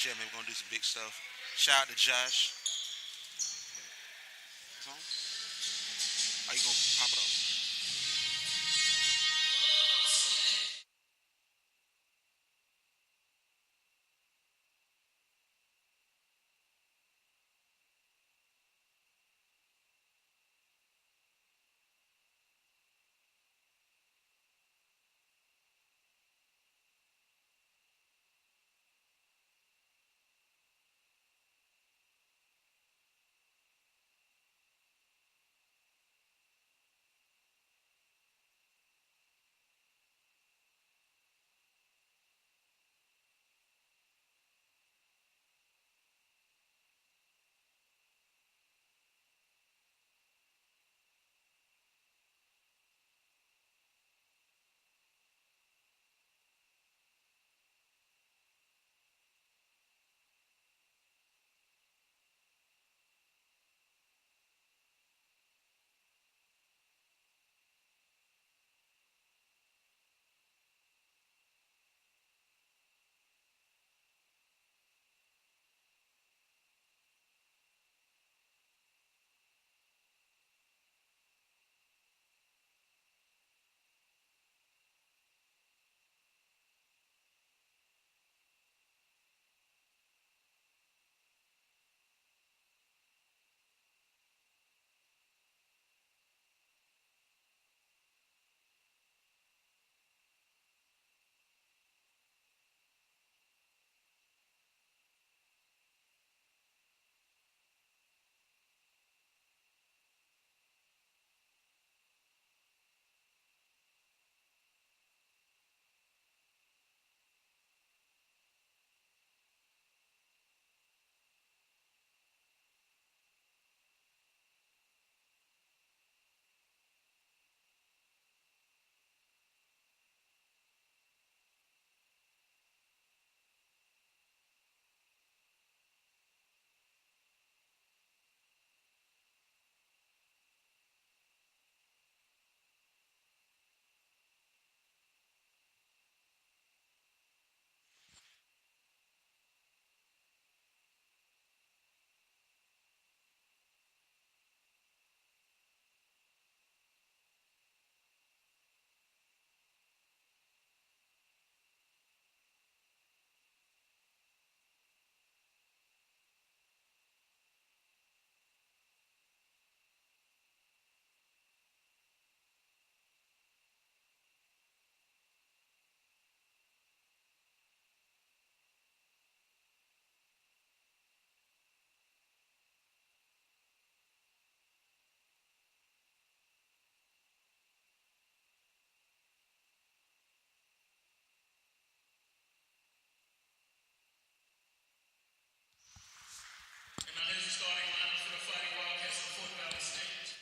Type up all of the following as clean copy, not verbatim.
Yeah, man, we're gonna do some big stuff. Shout out to Josh. It's on? Are you gonna pop it off? And now here's the starting lineup for the Fighting Wildcats of Fort Valley State.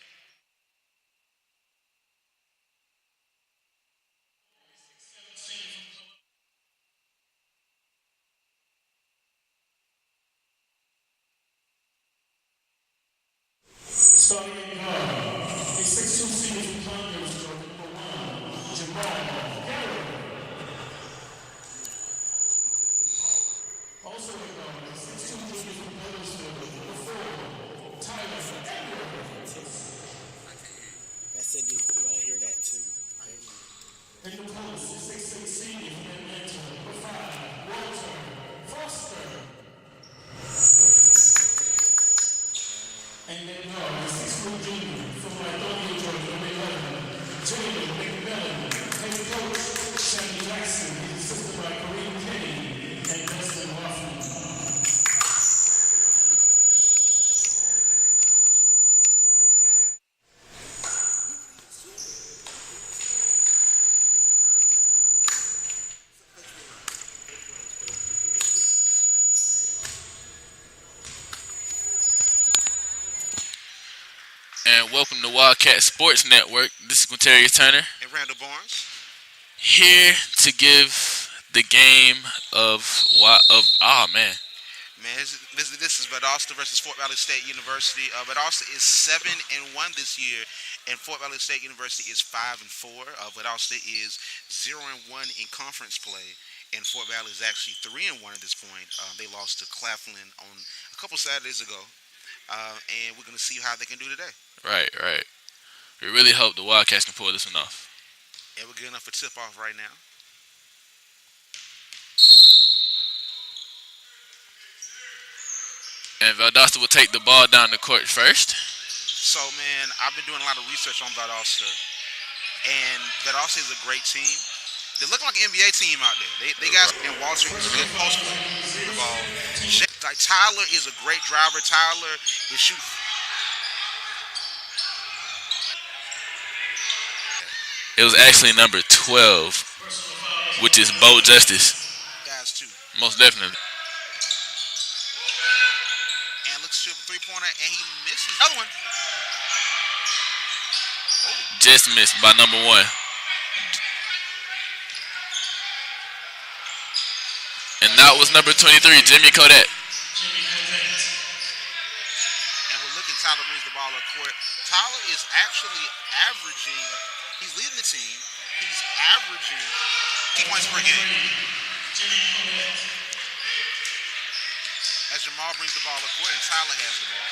Starting in guard, the 6'2" senior from Congress, number 1, Jamal Garrett. Also in guard, the 6'2" junior from Valdosta, number 4, Tyler Edwards. That's it, dude. You all hear that too. In the post, the 6'6" senior from Atlanta, number 5, Walter Foster. And then guard, the 6'4" junior from Lithonia, Georgia, number 11, Jalen McMillan. Head coach, Shannon Jackson. He's assisted by Kareem Kenny and Dustin Hoffman. And welcome to Wildcat Sports Network. This is Quinteria Turner And Randall Barnes. here to give the game of man. Man, this is Valdosta versus Fort Valley State University. Valdosta is 7-1 this year, and Fort Valley State University is 5-4. Valdosta is 0-1 in conference play, and Fort Valley is actually 3-1 at this point. They lost to Claflin on a couple Saturdays ago, and we're going to see how they can do today. Right. We really hope the Wildcats can pull this one off. And we're getting up for tip-off right now. And Valdosta will take the ball down the court first. So, man, I've been doing a lot of research on Valdosta, and Valdosta is a great team. They look like an NBA team out there. They got, and Walter is a good post player. The ball. Like Tyler is a great driver. Tyler is shooting. It was actually number 12, which is Bo Justice. Guys, too. Most definitely. And looks to a three-pointer, and he misses. Another one. Just missed by number 1. And that was number 23, Jimmy Codet. And we're looking, Tyler brings the ball up court. Tyler is actually averaging, he's leading the team. He's averaging 8 points per game. As Jamal brings the ball up court, and Tyler has the ball.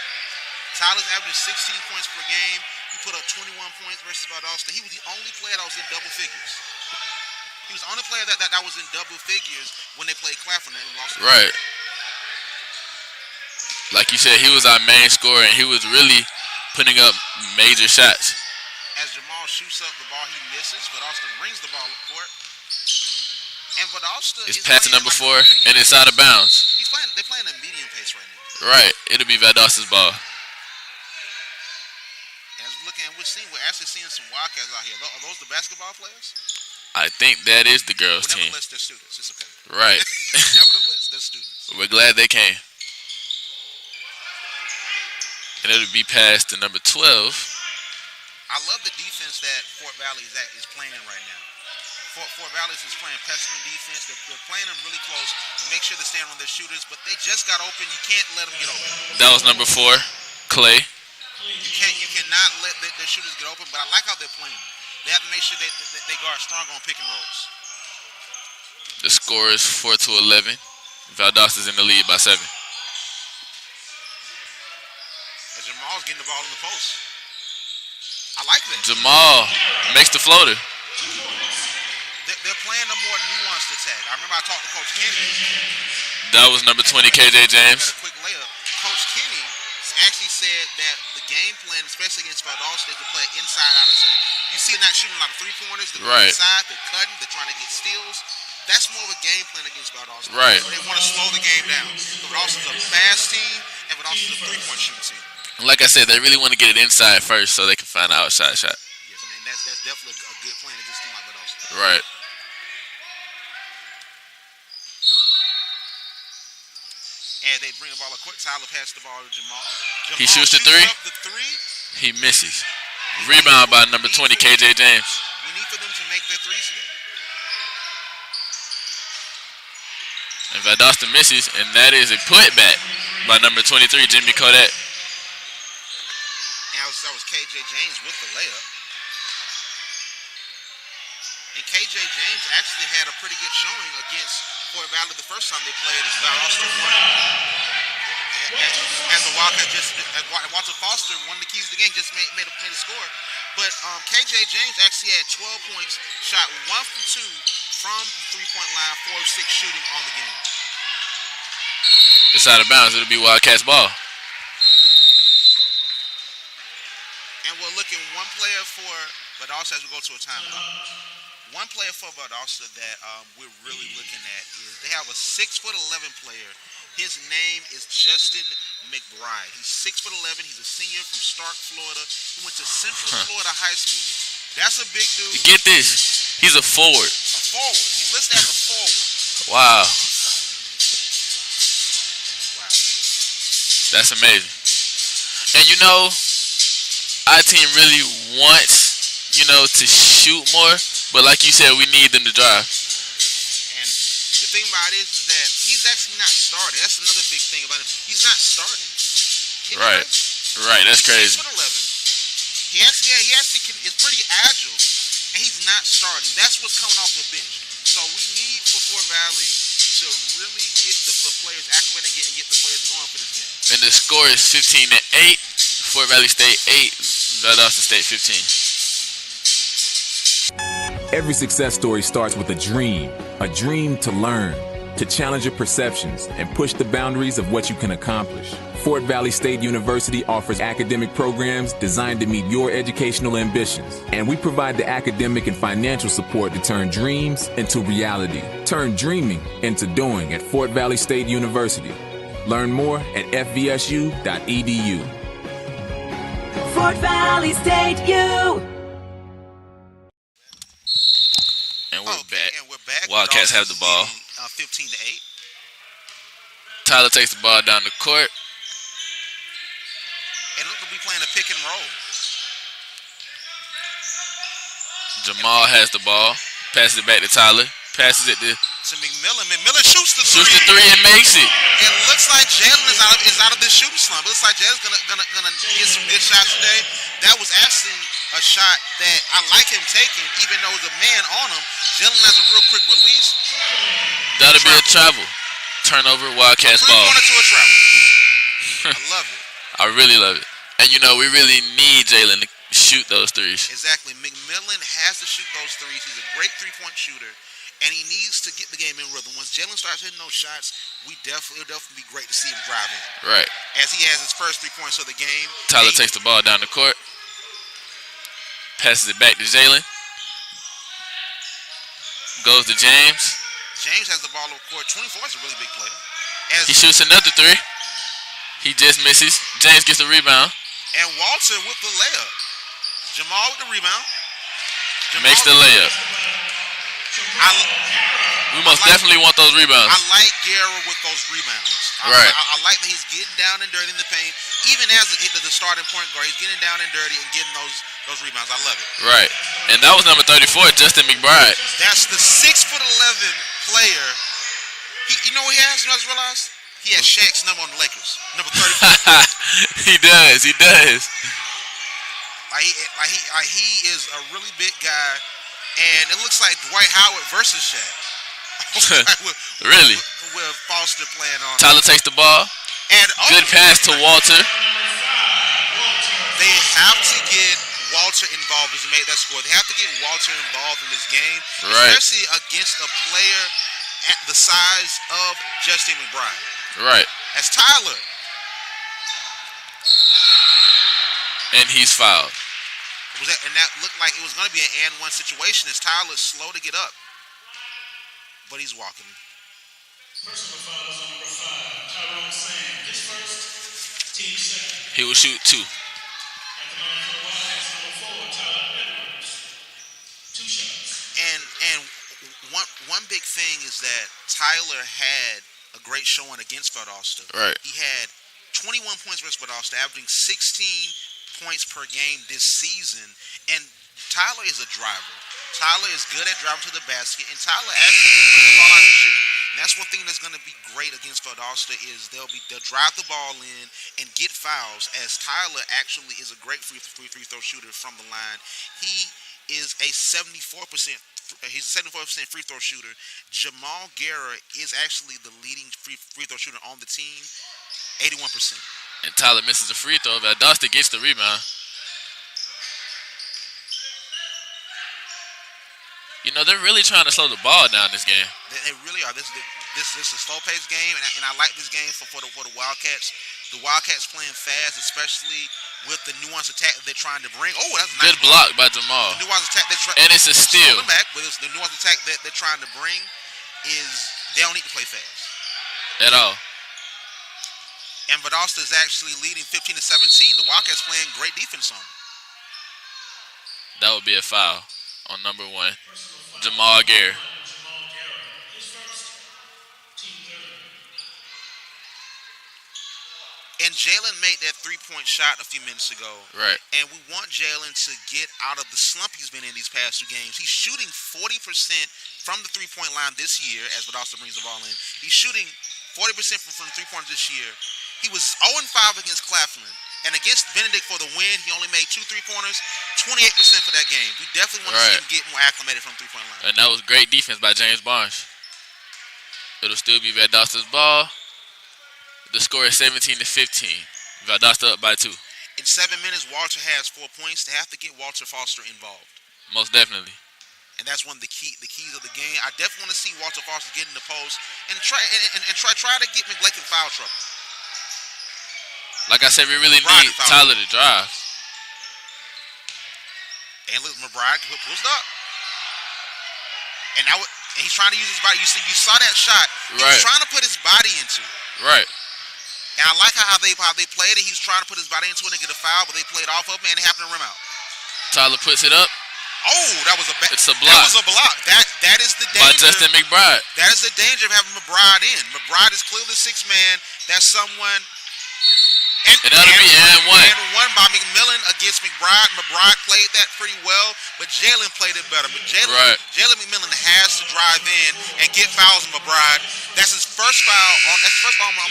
Tyler's averaging 16 points per game. He put up 21 points versus Valdosta. He was the only player that was in double figures. He was the only player that was in double figures when they played Claflin and lost. Right. Like you said, he was our main scorer, and he was really putting up major shots. As Jamal shoots up the ball, he misses. Valdosta brings the ball up court. And Valdosta It's is passing playing number like 4, and it's out of bounds. They're playing a medium pace right now. Right. It'll be Valdosta's ball. As we're looking, we're actually seeing some Wildcats out here. Are those the basketball players? I think that is the girls' team. Nevertheless, they're students. It's okay. Right. Nevertheless, they're students. We're glad they came. And it'll be passed to number 12. I love the defense that Fort Valley is playing right now. Fort Valley is playing pestering defense. They're playing them really close to make sure they're standing on their shooters, but they just got open. You can't let them get open. That was number 4, Clay. You cannot let their shooters get open, but I like how they're playing. They have to make sure that they guard strong on pick and rolls. The score is 4-11. Valdosta's in the lead by 7. As Jamal's getting the ball in the post. I like that. Jamal makes the floater. They're playing a more nuanced attack. I remember I talked to Coach Kenny. That was number 20, KJ James. Had a quick layup. Coach Kenny actually said that the game plan, especially against Valdosta, is to play inside-out attack. You see, they're not shooting a lot of three-pointers. They're going inside. They're cutting. They're trying to get steals. That's more of a game plan against Valdosta. Right. They want to slow the game down. So Valdosta's a fast team, and Valdosta's a three-point shooting team. Like I said, they really want to get it inside first so they can find an outside shot. Yes, and that's definitely a good plan against a team like Valdosta. Right. And they bring the ball up quick. Tyler passes the ball to Jamal. He shoots the 3. Up the 3. He misses. Rebound by number 20, KJ James. We need for them to make their threes today. And Valdosta misses, and that is a putback by number 23, Jimmy Codet. And that was KJ James with the layup. And KJ James actually had a pretty good showing against Fort Valley the first time they played. As Valdosta won. As the Wildcats Walter Foster, one of the keys to the game, just made a score. But KJ James actually had 12 points, shot 1 from 2 from the three-point line, 4 of 6 shooting on the game. It's out of bounds. It'll be Wildcats ball. And we're looking one player for Valdosta as we go to a timeout. One player for Valdosta that we're really looking at is they have a 6'11" player. His name is Justin McBride. He's 6'11". He's a senior from Stark, Florida. He went to Central Florida High School. That's a big dude. Get this. He's a forward. A forward. He's listed as a forward. Wow. Wow. That's amazing. And you know, our team really wants, to shoot more. But like you said, we need them to drive. And the thing about it is that he's actually not starting. That's another big thing about him. He's not starting. Right. That's crazy. 6'11". He actually is pretty agile. and he's not starting. That's what's coming off the bench. So we need for Fort Valley to really get the players acclimated and get the players going for this game. And the score is 15-8. Fort Valley State 8, Valdosta State 15. Every success story starts with a dream to learn, to challenge your perceptions, and push the boundaries of what you can accomplish. Fort Valley State University offers academic programs designed to meet your educational ambitions, and we provide the academic and financial support to turn dreams into reality. Turn dreaming into doing at Fort Valley State University. Learn more at fvsu.edu. Fort Valley State U. And we're back. And we're back. Wildcats have the ball. 15-8. Tyler takes the ball down the court. And look, we'll be playing a pick and roll. Jamal has the ball. Passes it back to Tyler. Passes it to McMillan. McMillan shoots the three. Shoots the three and makes it. It looks like Jalen is out of this shooting slump. It looks like Jalen's gonna get some good shots today. That was actually a shot that I like him taking, even though there's a man on him. Jalen has a real quick release. That'll be a travel. Turnover, Wildcats ball. Three-pointer to a travel. I love it. I really love it. And you know, we really need Jalen to shoot those threes. Exactly. McMillan has to shoot those threes. He's a great three-point shooter. And he needs to get the game in rhythm. Once Jalen starts hitting those shots, it'll definitely be great to see him drive in. Right. As he has his first 3 points of the game. Tyler takes the ball down the court. Passes it back to Jalen. Goes to James. James has the ball on the court. 24 is a really big player. He shoots another three. He just misses. James gets the rebound. And Walter with the layup. Jamal with the rebound. Makes the layup. We most definitely want those rebounds. I like Guerra with those rebounds. Right. I like that he's getting down and dirty in the paint. Even as the starting point guard, he's getting down and dirty and getting those rebounds. I love it. Right. And that was number 34, Justin McBride. That's the 6'11" player. You know what he has? You know what I just realized? He has Shaq's number on the Lakers. Number 34. He does. He is a really big guy. And it looks like Dwight Howard versus Shaq. Really? With Foster playing on. Tyler takes the ball. And good pass to Walter. They have to get Walter involved as he made that score. They have to get Walter involved in this game. Right. Especially against a player at the size of Justin McBride. Right. That's Tyler. And he's fouled. And that looked like it was going to be an and one situation as Tyler's slow to get up. But he's walking. Personal foul is on number 5, Tyrone Sam. His first, team second. He will shoot 2. At the line for the Wildcats, number 4, Tyler Edwards. 2 shots. And one big thing is that Tyler had a great showing against Valdosta. Right. He had 21 points versus Valdosta, averaging 16 points per game this season. And Tyler is a driver. Tyler is good at driving to the basket, and Tyler actually can bring the ball out and shoot. And that's one thing that's going to be great against Valdosta is they'll drive the ball in and get fouls, as Tyler actually is a great free throw shooter from the line. He is a 74%. He's a 74% free throw shooter. Jamal Guerra is actually the leading free throw shooter on the team, 81%. And Tyler misses a free throw. Valdosta gets the rebound. You know, they're really trying to slow the ball down this game. They really are. This is a slow-paced game, and I like this game for the Wildcats. The Wildcats playing fast, especially with the nuanced attack that they're trying to bring. Oh, that's a nice good block by Jamal. The nuanced attack and it's a steal. Back, but the nuanced attack that they're trying to bring is they don't need to play fast at all. And Valdosta is actually leading 15-17. The Wildcats playing great defense on them. That would be a foul on number 1, Jamal Guerra. And Jalen made that three-point shot a few minutes ago. Right. And we want Jalen to get out of the slump he's been in these past 2 games. He's shooting 40% from the three-point line this year as Valdosta brings the ball in. He's shooting 40% from the three-pointers this year. He was 0-5 against Claflin. And against Benedict for the win, he only made 2 3-pointers, 28% for that game. We definitely want to see him get more acclimated from 3-point line. And that was great defense by James Barnes. It'll still be Valdosta's ball. The score is 17-15. Valdosta up by 2. In 7 minutes, Walter has 4 points. They have to get Walter Foster involved. Most definitely. And that's one of the keys of the game. I definitely want to see Walter Foster get in the post and try to get McBlake in foul trouble. Like I said, we really need Tyler to drive. And look, McBride pushed up. And he's trying to use his body. You saw that shot. He was trying to put his body into it. Right. And I like how they played it. He's trying to put his body into it and get a foul, but they played off of him and it happened to rim out. Tyler puts it up. Oh, that was a It's a block. That was a block. That is the danger. By Justin McBride. That is the danger of having McBride in. McBride is clearly the 6th man. That's someone. And that'll be and one by McMillan against McBride. McBride played that pretty well, but Jalen played it better. But Jalen McMillan has to drive in and get fouls on McBride. That's his first foul on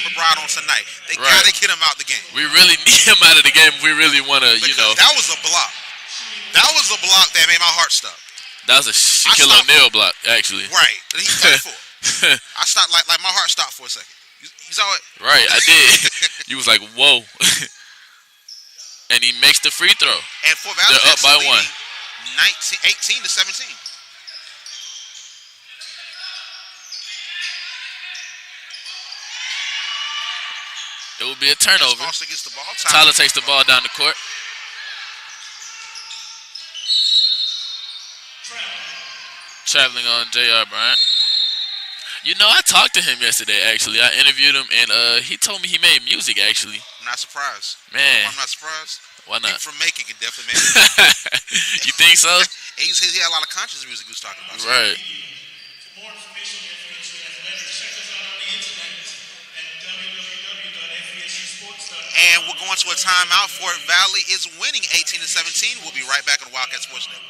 McBride on tonight. They gotta get him out the game. We really need him out of the game if we really want to, That was a block. That was a block that made my heart stop. That was a Shaquille O'Neal block, actually. Right. He played for it. I stopped like my heart stopped for a second. You saw it? Right, I did. You was like, whoa. And he makes the free throw. And for Valdosta, they're up by 1. 18-17. It will be a turnover. Foster gets the ball. Tyler takes the ball down the court. Traveling on J.R. Bryant. I talked to him yesterday, actually. I interviewed him, and he told me he made music, actually. I'm not surprised. Man. I'm not surprised. Why not? People from Macon can definitely make music. You think so? He had a lot of conscious music he was talking about. Right. For more information on FVSU athletics, check us out on the internet at www.fvsusports.com. And we're going to a timeout. Fort Valley is winning 18-17. We'll be right back on the Wildcat Sports Network.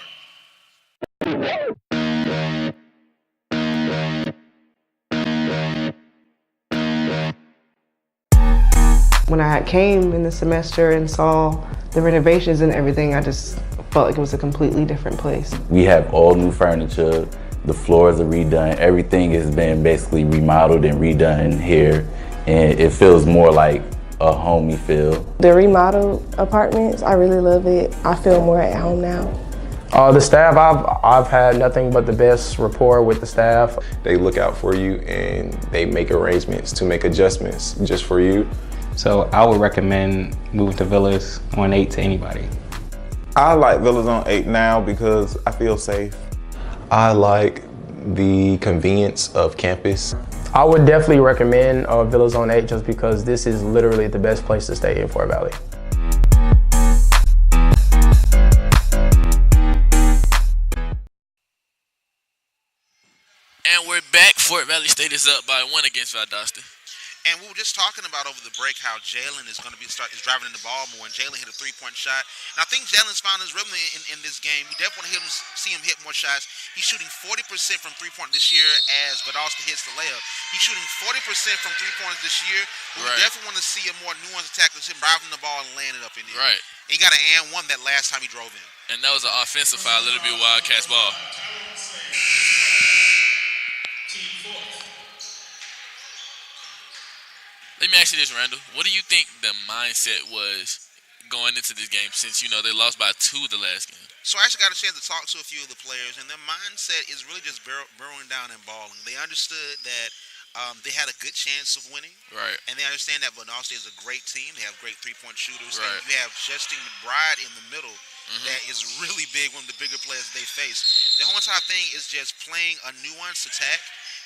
When I came in the semester and saw the renovations and everything, I just felt like it was a completely different place. We have all new furniture, the floors are redone, everything has been basically remodeled and redone here, and it feels more like a homey feel. The remodeled apartments, I really love it. I feel more at home now. The staff, I've had nothing but the best rapport with the staff. They look out for you and they make arrangements to make adjustments just for you. So I would recommend moving to Villas on 8 to anybody. I like Villas on 8 now because I feel safe. I like the convenience of campus. I would definitely recommend Villas on 8 just because this is literally the best place to stay in Fort Valley. And we're back. Fort Valley State is up by 1 against Valdosta. And we were just talking about over the break how Jalen is going to is driving in the ball more, and Jalen hit a 3-point shot. And I think Jalen's found his rhythm in this game. We definitely want to see him hit more shots. He's shooting 40% from 3-point this year as Valdosta hits the layup. He's shooting 40% from 3-pointers this year. We definitely want to see a more nuanced attack with him driving the ball and laying it up in there. Right. And he got an and one that last time he drove in. And that was an offensive foul, a little bit Wildcats ball. Let me ask you this, Randall. What do you think the mindset was going into this game since, they lost by 2 the last game? So I actually got a chance to talk to a few of the players, and their mindset is really just burrowing down and balling. They understood that they had a good chance of winning. Right. And they understand that Valdosta is a great team. They have great 3-point shooters. Right. And you have Justin McBride in the middle that is really big, one of the bigger players they face. The whole entire thing is just playing a nuanced attack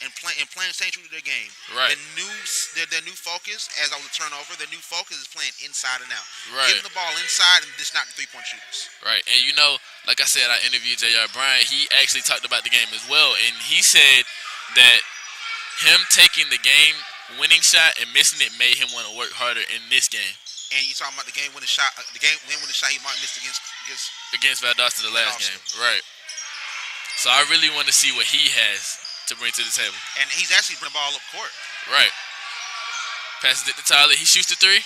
and playing staying true to their game. Right. Their new focus, as I was a turnover, their new focus is playing inside and out. Right. Getting the ball inside and just not the 3-point shooters. Right. And like I said, I interviewed J.R. Bryant. He actually talked about the game as well. And he said that him taking the game-winning shot and missing it made him want to work harder in this game. And you're talking about the game-winning shot he might have missed against Valdosta the last game. Right. So I really want to see what he has to bring to the table. And he's actually bringing the ball up court. Right. Passes it to Tyler. He shoots the 3.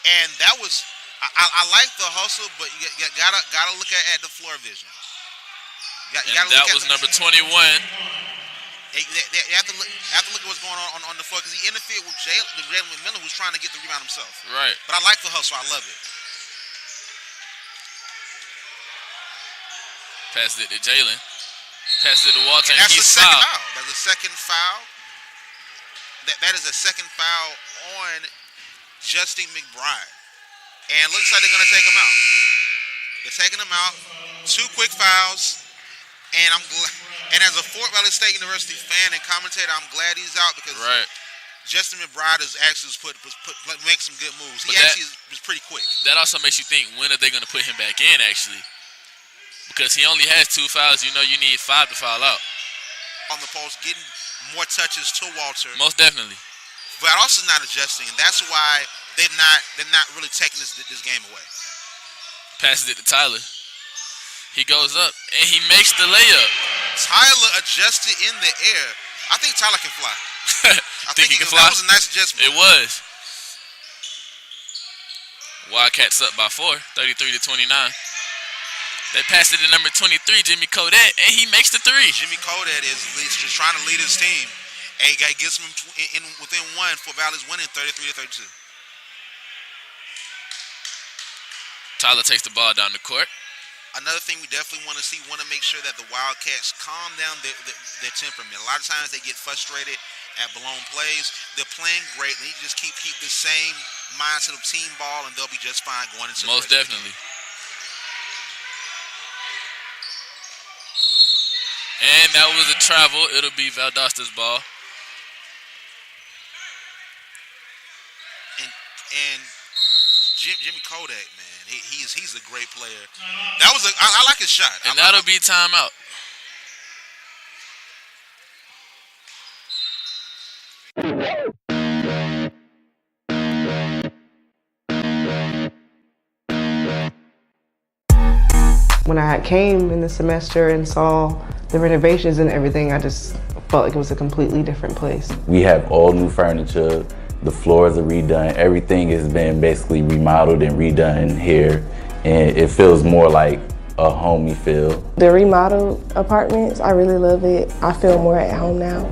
And that was, I like the hustle, but you gotta look at the floor vision. And that was number 21. You have to look at what's going on the floor because he interfered with Jalen McMillan, who's trying to get the rebound himself. Right. But I like the hustle. I love it. Passes it to Jalen. Passes it to Walter, and That's he's the second fouled. foul. That's the second foul. That is a second foul on Justin McBride. And looks like they're going to take him out. They're taking him out. 2 quick fouls. And I'm glad. And as a Fort Valley State University fan and commentator, I'm glad he's out because Justin McBride has actually make some good moves. He actually was pretty quick. That also makes you think, when are they going to put him back in, actually? Because he only has 2 fouls. You know you need 5 to foul out. On the post, getting more touches to Walter. Most definitely. But also not adjusting, and that's why they're not really taking this game away. Passes it to Tyler. He goes up, and he makes the layup. Tyler adjusted in the air. I think Tyler can fly. I think he can fly? That was a nice adjustment. It was. Wildcats up by 4, 33-29. They passed it to number 23, Jimmy Codet, and he makes the 3. Jimmy Codet is just trying to lead his team. And he gets them within 1. Fort Valley's winning 33-32. Tyler takes the ball down the court. Another thing we definitely want to make sure that the Wildcats calm down their temperament. A lot of times they get frustrated at blown plays. They're playing great. They just keep the same mindset of team ball, and they'll be just fine going into Most definitely. And that was a travel. It'll be Valdosta's ball. And Jimmy Kodak, man, he's a great player. That was I like his shot. And that'll be timeout. When I came in the semester and saw the renovations and everything, I just felt like it was a completely different place. We have all new furniture. The floors are redone. Everything has been basically remodeled and redone here. And it feels more like a homey feel. The remodeled apartments, I really love it. I feel more at home now.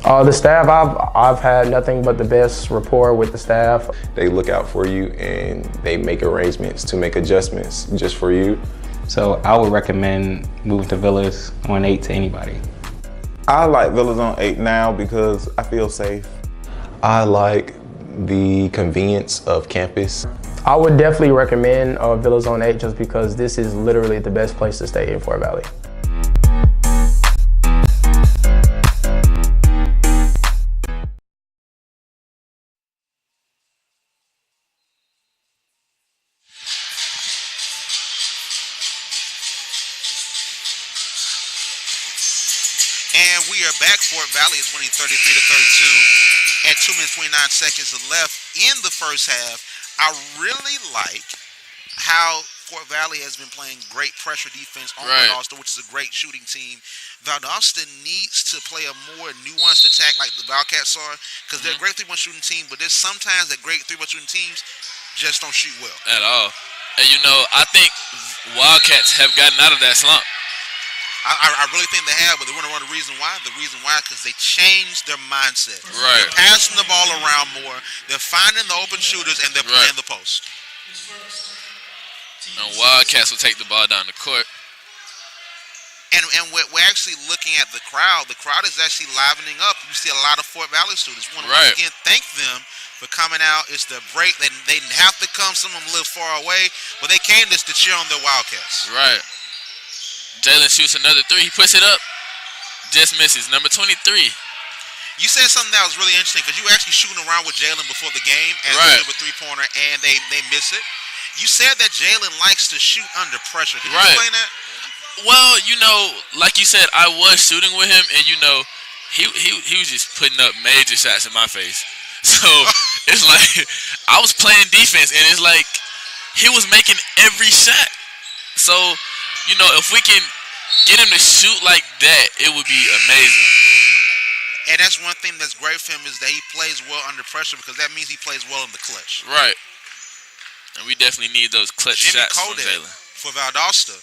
The staff, I've had nothing but the best rapport with the staff. They look out for you and they make arrangements to make adjustments just for you. So I would recommend moving to Villas on 8 to anybody. I like Villas on 8 now because I feel safe. I like the convenience of campus. I would definitely recommend Villas on 8 just because this is literally the best place to stay in Fort Valley. And we are back. Fort Valley is winning 33-32 at 2 minutes 29 seconds left in the first half. I really like how Fort Valley has been playing great pressure defense on Valdosta, which is a great shooting team. Valdosta needs to play a more nuanced attack like the Wildcats are, because they're a great 3-point shooting team, but there's sometimes that great 3-point shooting teams just don't shoot well. At all. And you know, I think Wildcats have gotten out of that slump. I really think they have, but they want to run the reason why. The reason why is because they changed their mindset. Right. They're passing the ball around more. They're finding the open shooters, and they're playing the post. And Wildcats will take the ball down the court. And we're actually looking at the crowd. The crowd is actually livening up. You see a lot of Fort Valley students. We want to once again thank them for coming out. It's the break. They didn't have to come. Some of them live far away, but they came to cheer on their Wildcats. Right. Jalen shoots another 3. He puts it up. Just misses. Number 23. You said something that was really interesting because you were actually shooting around with Jalen before the game as a 3-pointer, and they miss it. You said that Jalen likes to shoot under pressure. Can you explain that? Well, you know, like you said, I was shooting with him, and you know, he was just putting up major shots in my face. So it's like I was playing defense, and it's like he was making every shot. So, you know, if we can get him to shoot like that, it would be amazing. And that's one thing that's great for him is that he plays well under pressure because that means he plays well in the clutch. Right. And we definitely need those clutch Jimmy shots from Kodak Jalen. for Valdosta,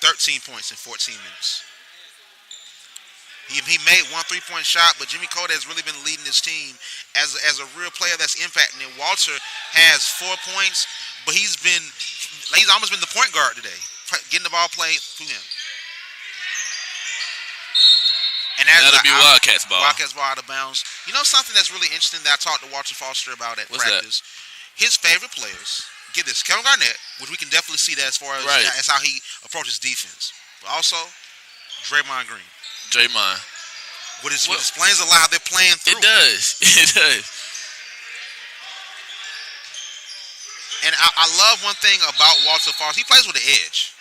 13 points in 14 minutes. He made one 3-point shot, but Jimmy Kodak has really been leading his team as a real player that's impacting it. Walter has 4 points, but he's almost been the point guard today, getting the ball played through him. And that'll be Wildcats ball. Wildcats ball out of bounds. You know something that's really interesting that I talked to Walter Foster about at practice? His favorite players. Get this, Kevin Garnett, which we can definitely see that as far as that's how he approaches defense. But also, Draymond Green. Draymond. Which explains a lot how they're playing through. It does. It does. And I love one thing about Walter Foster. He plays with an edge.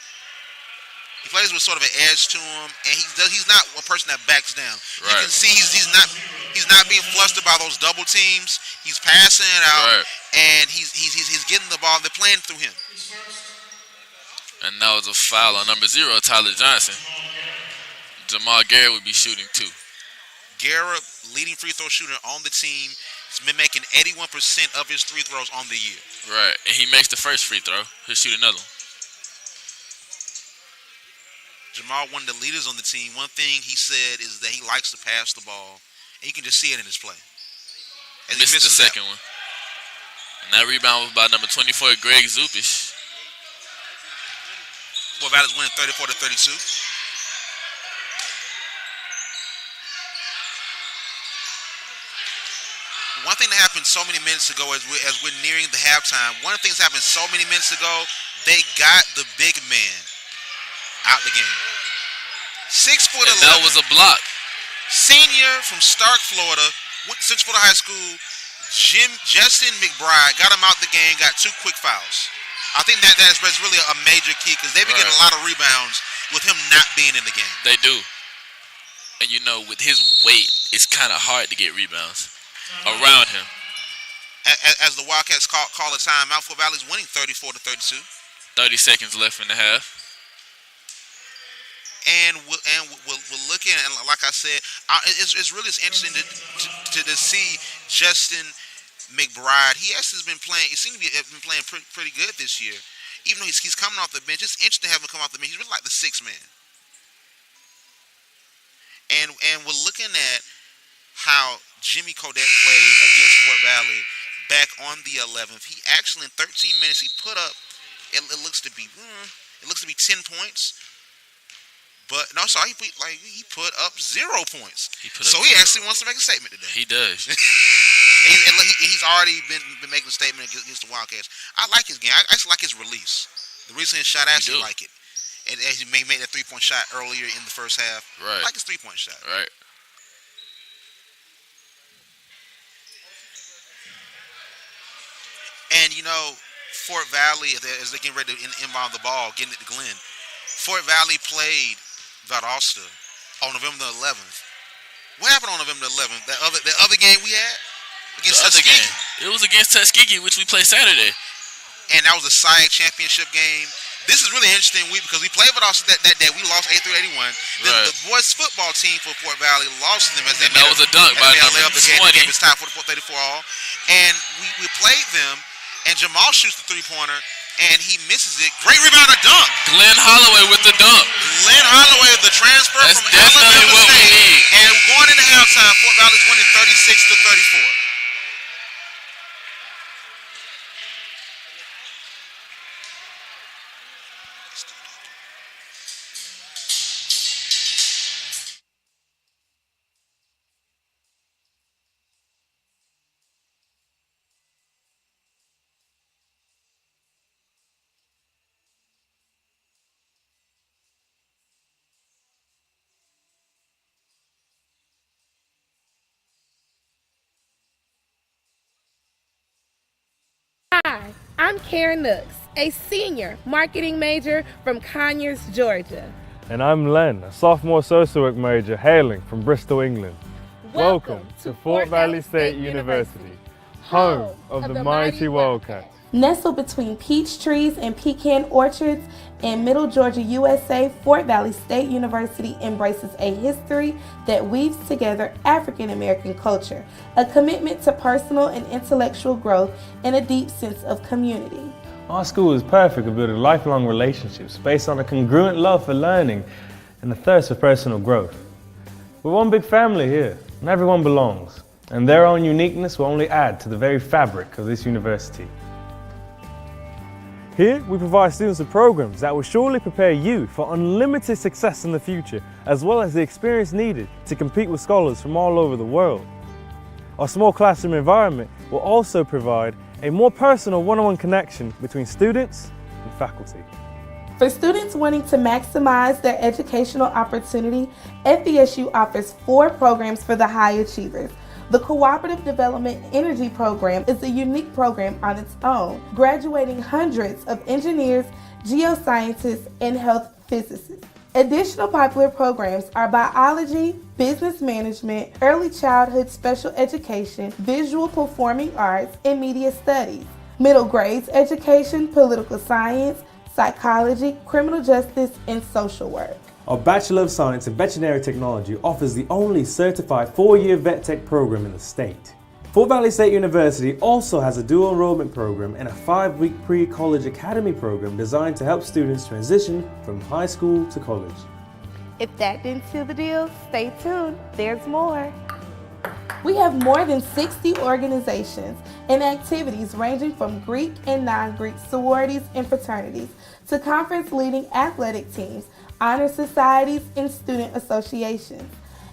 He plays with sort of an edge to him, and he's not a person that backs down. Right. You can see he's not being flustered by those double teams. He's passing it out, and he's getting the ball. They're playing through him. And that was a foul on number 0, Tyler Johnson. Jamal Garrett would be shooting 2. Garrett, leading free throw shooter on the team, has been making 81% of his free throws on the year. Right, and he makes the first free throw. He'll shoot another one. Jamal, one of the leaders on the team, one thing he said is that he likes to pass the ball, and you can just see it in his play. And he misses the second one. And that rebound was by number 24, Greg Zupish. Fort Valley's winning 34-32. One thing that happened so many minutes ago as we're nearing the halftime, one of the things that happened so many minutes ago, they got the big man out the game. 6'11". And that was a block. Senior from Stark, Florida, went to 6 Florida High School. Justin McBride got him out the game, got 2 quick fouls. I think that's really a major key because they've been getting a lot of rebounds with him not being in the game. They do. And you know, with his weight, it's kind of hard to get rebounds around him. As the Wildcats call a timeout, Fort Valley's winning 34-32. 30 seconds left in the half. And we're looking, and like I said, it's really interesting to see Justin McBride. He actually has been playing. He seems to been playing pretty good this year, even though he's coming off the bench. It's interesting to have him come off the bench. He's really like the 6th man. And we're looking at how Jimmy Kodak played against Fort Valley back on the 11th. He actually, in 13 minutes, he put up. It looks to be 10 points. But no, sorry, he put up 0 points. He actually wants to make a statement today. He does. He's already been making a statement against the Wildcats. I like his game. I actually like his release. The recent shot, I actually like it. And he made that 3-point shot earlier in the first half. Right. I like his 3-point shot. Right. And you know, Fort Valley, as they're getting ready to inbound the ball, getting it to Glenn. Fort Valley played Valdosta on November the 11th. What happened on November the 11th? That other game we had against Tuskegee. It was against Tuskegee, which we played Saturday. And that was a SIAC championship game. This is really interesting because we played Valdosta that day. We lost 83-81. The boys football team for Fort Valley lost them as they that was a dunk by number 20. Game. It's time for the 34 all. And we played them, and Jamal shoots the 3-pointer. And he misses it. Great rebound, a dunk. Glenn Holloway with the dunk. Glenn Holloway, the transfer from Alabama State. And going into halftime, Fort Valley's winning 36-34. Hi, I'm Karen Nooks, a senior marketing major from Conyers, Georgia. And I'm Len, a sophomore social work major hailing from Bristol, England. Welcome to Fort Valley State University, home of the mighty Wildcats. Nestled between peach trees and pecan orchards in Middle Georgia, USA, Fort Valley State University embraces a history that weaves together African American culture, a commitment to personal and intellectual growth, and a deep sense of community. Our school is perfect at building lifelong relationships based on a congruent love for learning and a thirst for personal growth. We're one big family here, and everyone belongs, and their own uniqueness will only add to the very fabric of this university. Here, we provide students with programs that will surely prepare you for unlimited success in the future, as well as the experience needed to compete with scholars from all over the world. Our small classroom environment will also provide a more personal one-on-one connection between students and faculty. For students wanting to maximize their educational opportunity, FVSU offers 4 programs for the high achievers. The Cooperative Development Energy Program is a unique program on its own, graduating hundreds of engineers, geoscientists, and health physicists. Additional popular programs are biology, business management, early childhood special education, visual performing arts, and media studies. Middle grades education, political science, psychology, criminal justice, and social work. Our Bachelor of Science in Veterinary Technology offers the only certified 4-year vet tech program in the state. Fort Valley State University also has a dual enrollment program and a 5-week pre-college academy program designed to help students transition from high school to college. If that didn't seal the deal, stay tuned, there's more. We have more than 60 organizations and activities ranging from Greek and non-Greek sororities and fraternities to conference-leading athletic teams, honor societies, and student associations.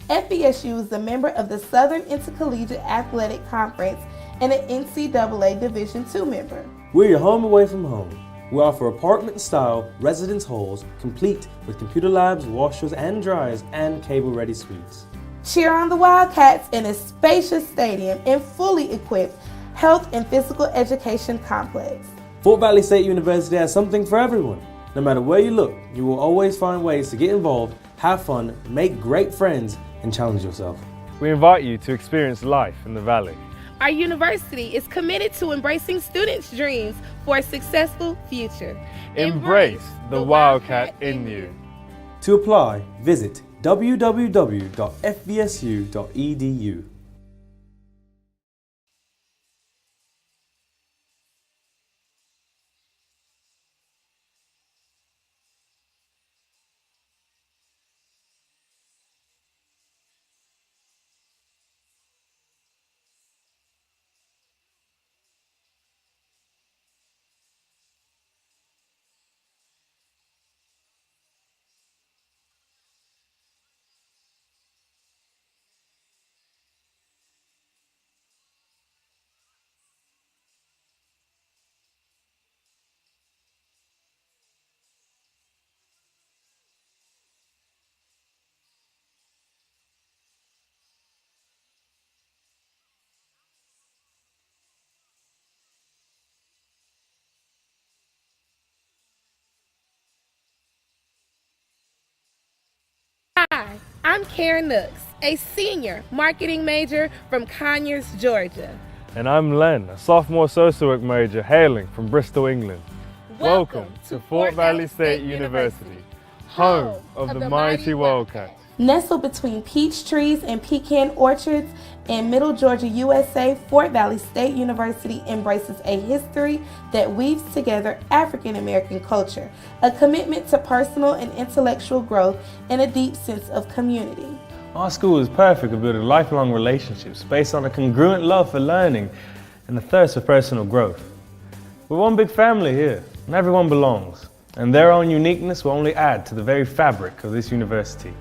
FVSU is a member of the Southern Intercollegiate Athletic Conference and an NCAA Division II member. We're your home away from home. We offer apartment-style residence halls complete with computer labs, washers and dryers, and cable-ready suites. Cheer on the Wildcats in a spacious stadium and fully equipped health and physical education complex. Fort Valley State University has something for everyone. No matter where you look, you will always find ways to get involved, have fun, make great friends, and challenge yourself. We invite you to experience life in the Valley. Our university is committed to embracing students' dreams for a successful future. Embrace the Wildcat in you. To apply, visit www.fvsu.edu. Hi, I'm Karen Nooks, a senior marketing major from Conyers, Georgia. And I'm Len, a sophomore social work major hailing from Bristol, England. Welcome to Fort Valley State University, home of the mighty Wildcats. Nestled between peach trees and pecan orchards in Middle Georgia, USA, Fort Valley State University embraces a history that weaves together African American culture, a commitment to personal and intellectual growth, and a deep sense of community. Our school is perfect at building lifelong relationships based on a congruent love for learning and a thirst for personal growth. We're one big family here, and everyone belongs, and their own uniqueness will only add to the very fabric of this university.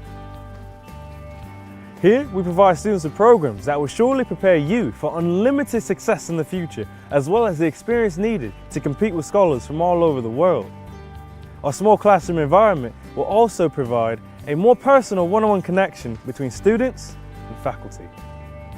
Here, we provide students with programs that will surely prepare you for unlimited success in the future, as well as the experience needed to compete with scholars from all over the world. Our small classroom environment will also provide a more personal one-on-one connection between students and faculty.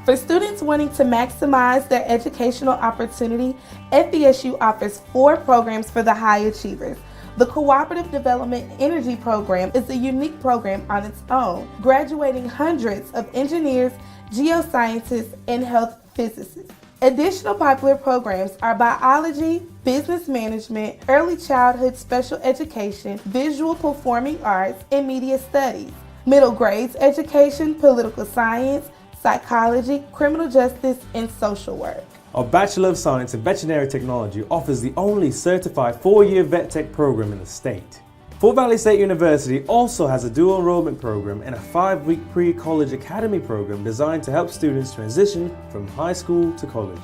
For students wanting to maximize their educational opportunity, FVSU offers 4 programs for the high achievers. The Cooperative Development Energy Program is a unique program on its own, graduating hundreds of engineers, geoscientists, and health physicists. Additional popular programs are biology, business management, early childhood special education, visual performing arts, and media studies. Middle grades education, political science, psychology, criminal justice, and social work. Our Bachelor of Science in Veterinary Technology offers the only certified 4-year vet tech program in the state. Fort Valley State University also has a dual enrollment program and a 5-week pre-college academy program designed to help students transition from high school to college.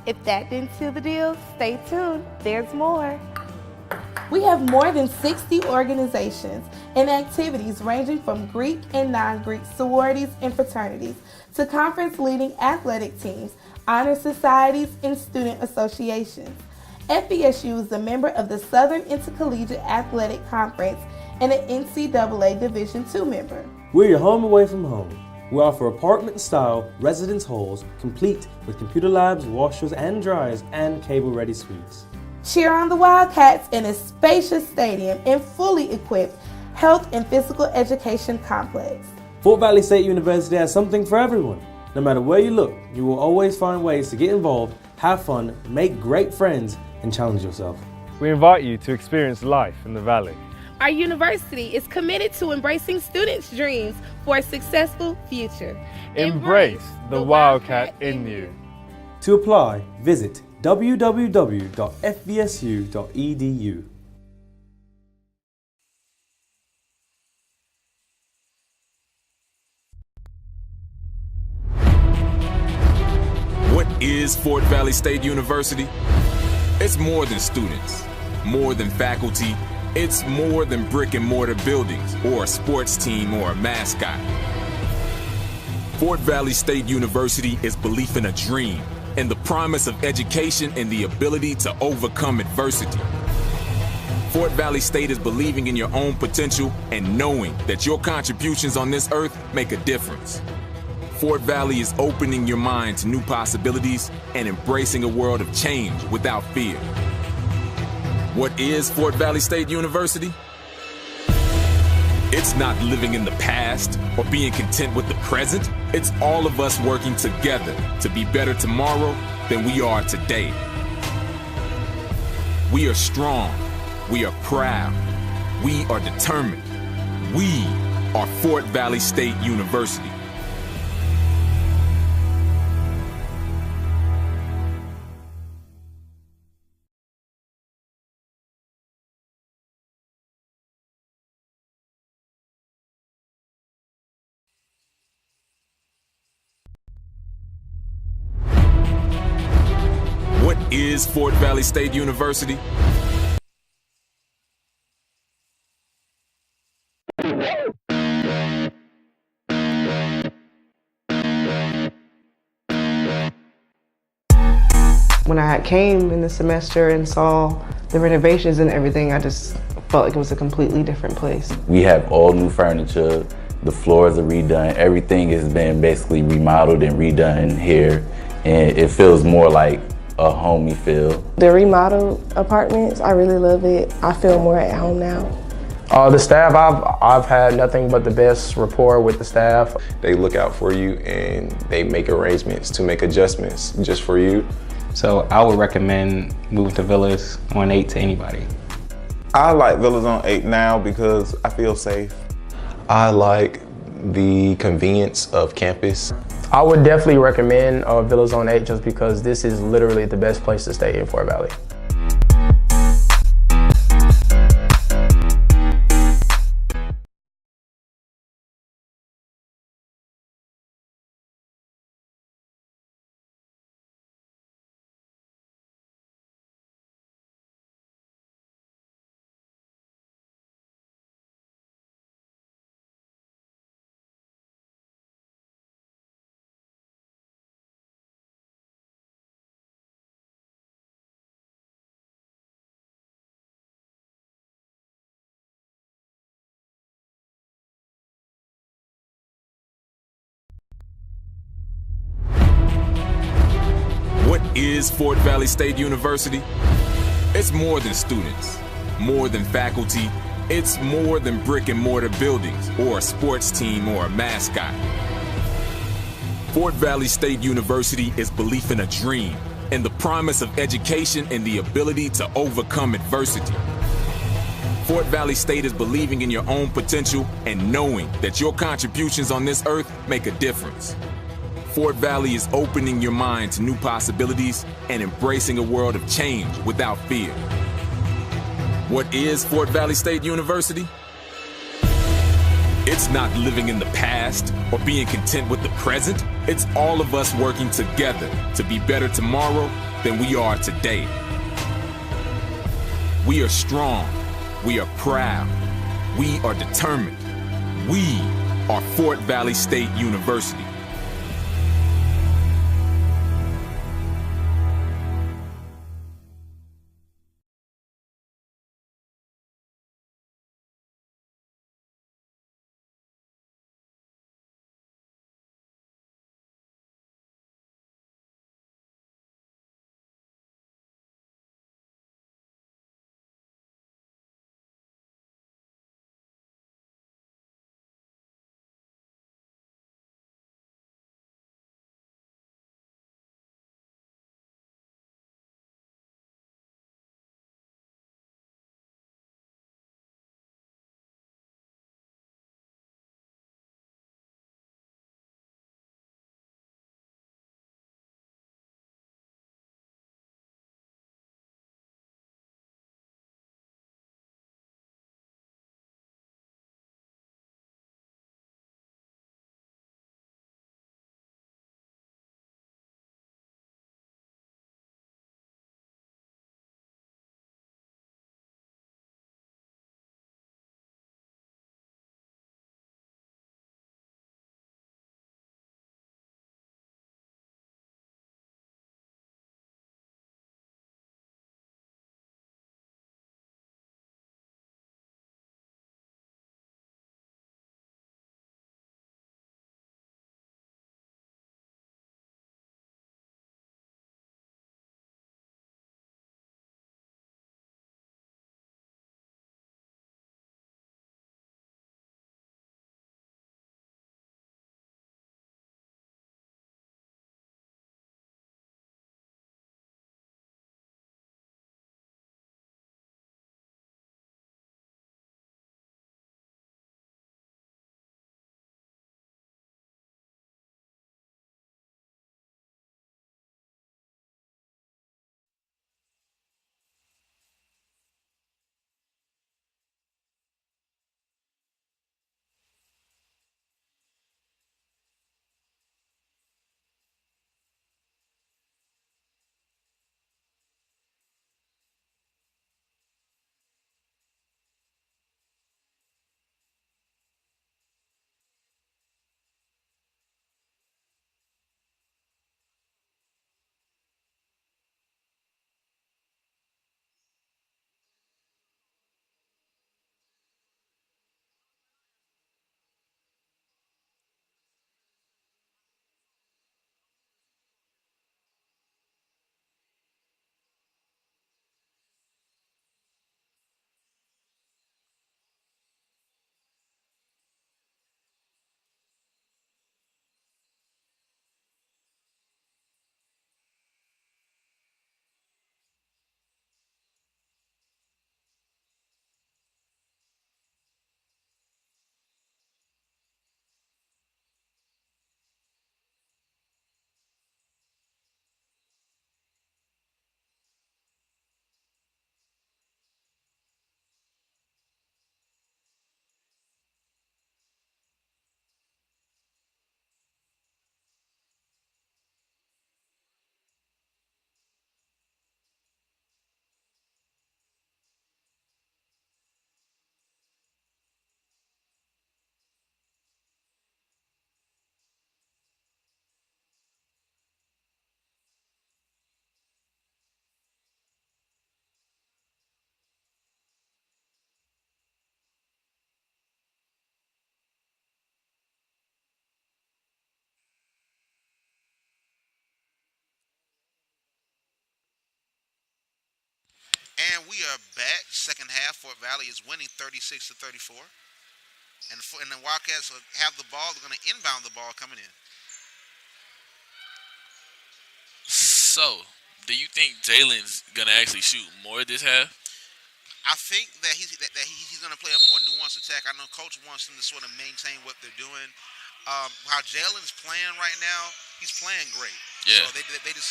If that didn't seal the deal, stay tuned. There's more. We have more than 60 organizations and activities ranging from Greek and non-Greek sororities and fraternities to conference-leading athletic teams, honor societies, and student associations. FVSU is a member of the Southern Intercollegiate Athletic Conference and an NCAA Division II member. We're your home away from home. We offer apartment-style residence halls complete with computer labs, washers and dryers, and cable-ready suites. Cheer on the Wildcats in a spacious stadium and fully equipped health and physical education complex. Fort Valley State University has something for everyone. No matter where you look, you will always find ways to get involved, have fun, make great friends, and challenge yourself. We invite you to experience life in the Valley. Our university is committed to embracing students' dreams for a successful future. Embrace the Wildcat in you. To apply, visit www.fvsu.edu. What is Fort Valley State University? It's more than students, more than faculty. It's more than brick and mortar buildings or a sports team or a mascot. Fort Valley State University is belief in a dream and the promise of education and the ability to overcome adversity. Fort Valley State is believing in your own potential and knowing that your contributions on this earth make a difference. Fort Valley is opening your mind to new possibilities and embracing a world of change without fear. What is Fort Valley State University? It's not living in the past or being content with the present. It's all of us working together to be better tomorrow than we are today. We are strong. We are proud. We are determined. We are Fort Valley State University. What is Fort Valley State University? When I came in the semester and saw the renovations and everything, I just felt like it was a completely different place. We have all new furniture, the floors are redone, everything has been basically remodeled and redone here, and it feels more like a homey feel. The remodeled apartments, I really love it. I feel more at home now. The staff, I've had nothing but the best rapport with the staff. They look out for you and they make arrangements to make adjustments just for you. So I would recommend moving to Villas on 8 to anybody. I like Villas on 8 now because I feel safe. I like the convenience of campus. I would definitely recommend Villas on 8 just because this is literally the best place to stay in Fort Valley. What is Fort Valley State University? It's more than students, more than faculty. It's more than brick and mortar buildings or a sports team or a mascot. Fort Valley State University is belief in a dream and the promise of education and the ability to overcome adversity. Fort Valley State is believing in your own potential and knowing that your contributions on this earth make a difference. Fort Valley is opening your mind to new possibilities and embracing a world of change without fear. What is Fort Valley State University? It's not living in the past or being content with the present. It's all of us working together to be better tomorrow than we are today. We are strong. We are proud. We are determined. We are Fort Valley State University. And we are back. Second half, Fort Valley is winning 36-34. And the Wildcats have the ball. They're going to inbound the ball coming in. So, do you think Jalen's going to actually shoot more this half? I think that he's going to play a more nuanced attack. I know Coach wants them to sort of maintain what they're doing. How Jalen's playing right now, He's playing great. Yeah. So they need to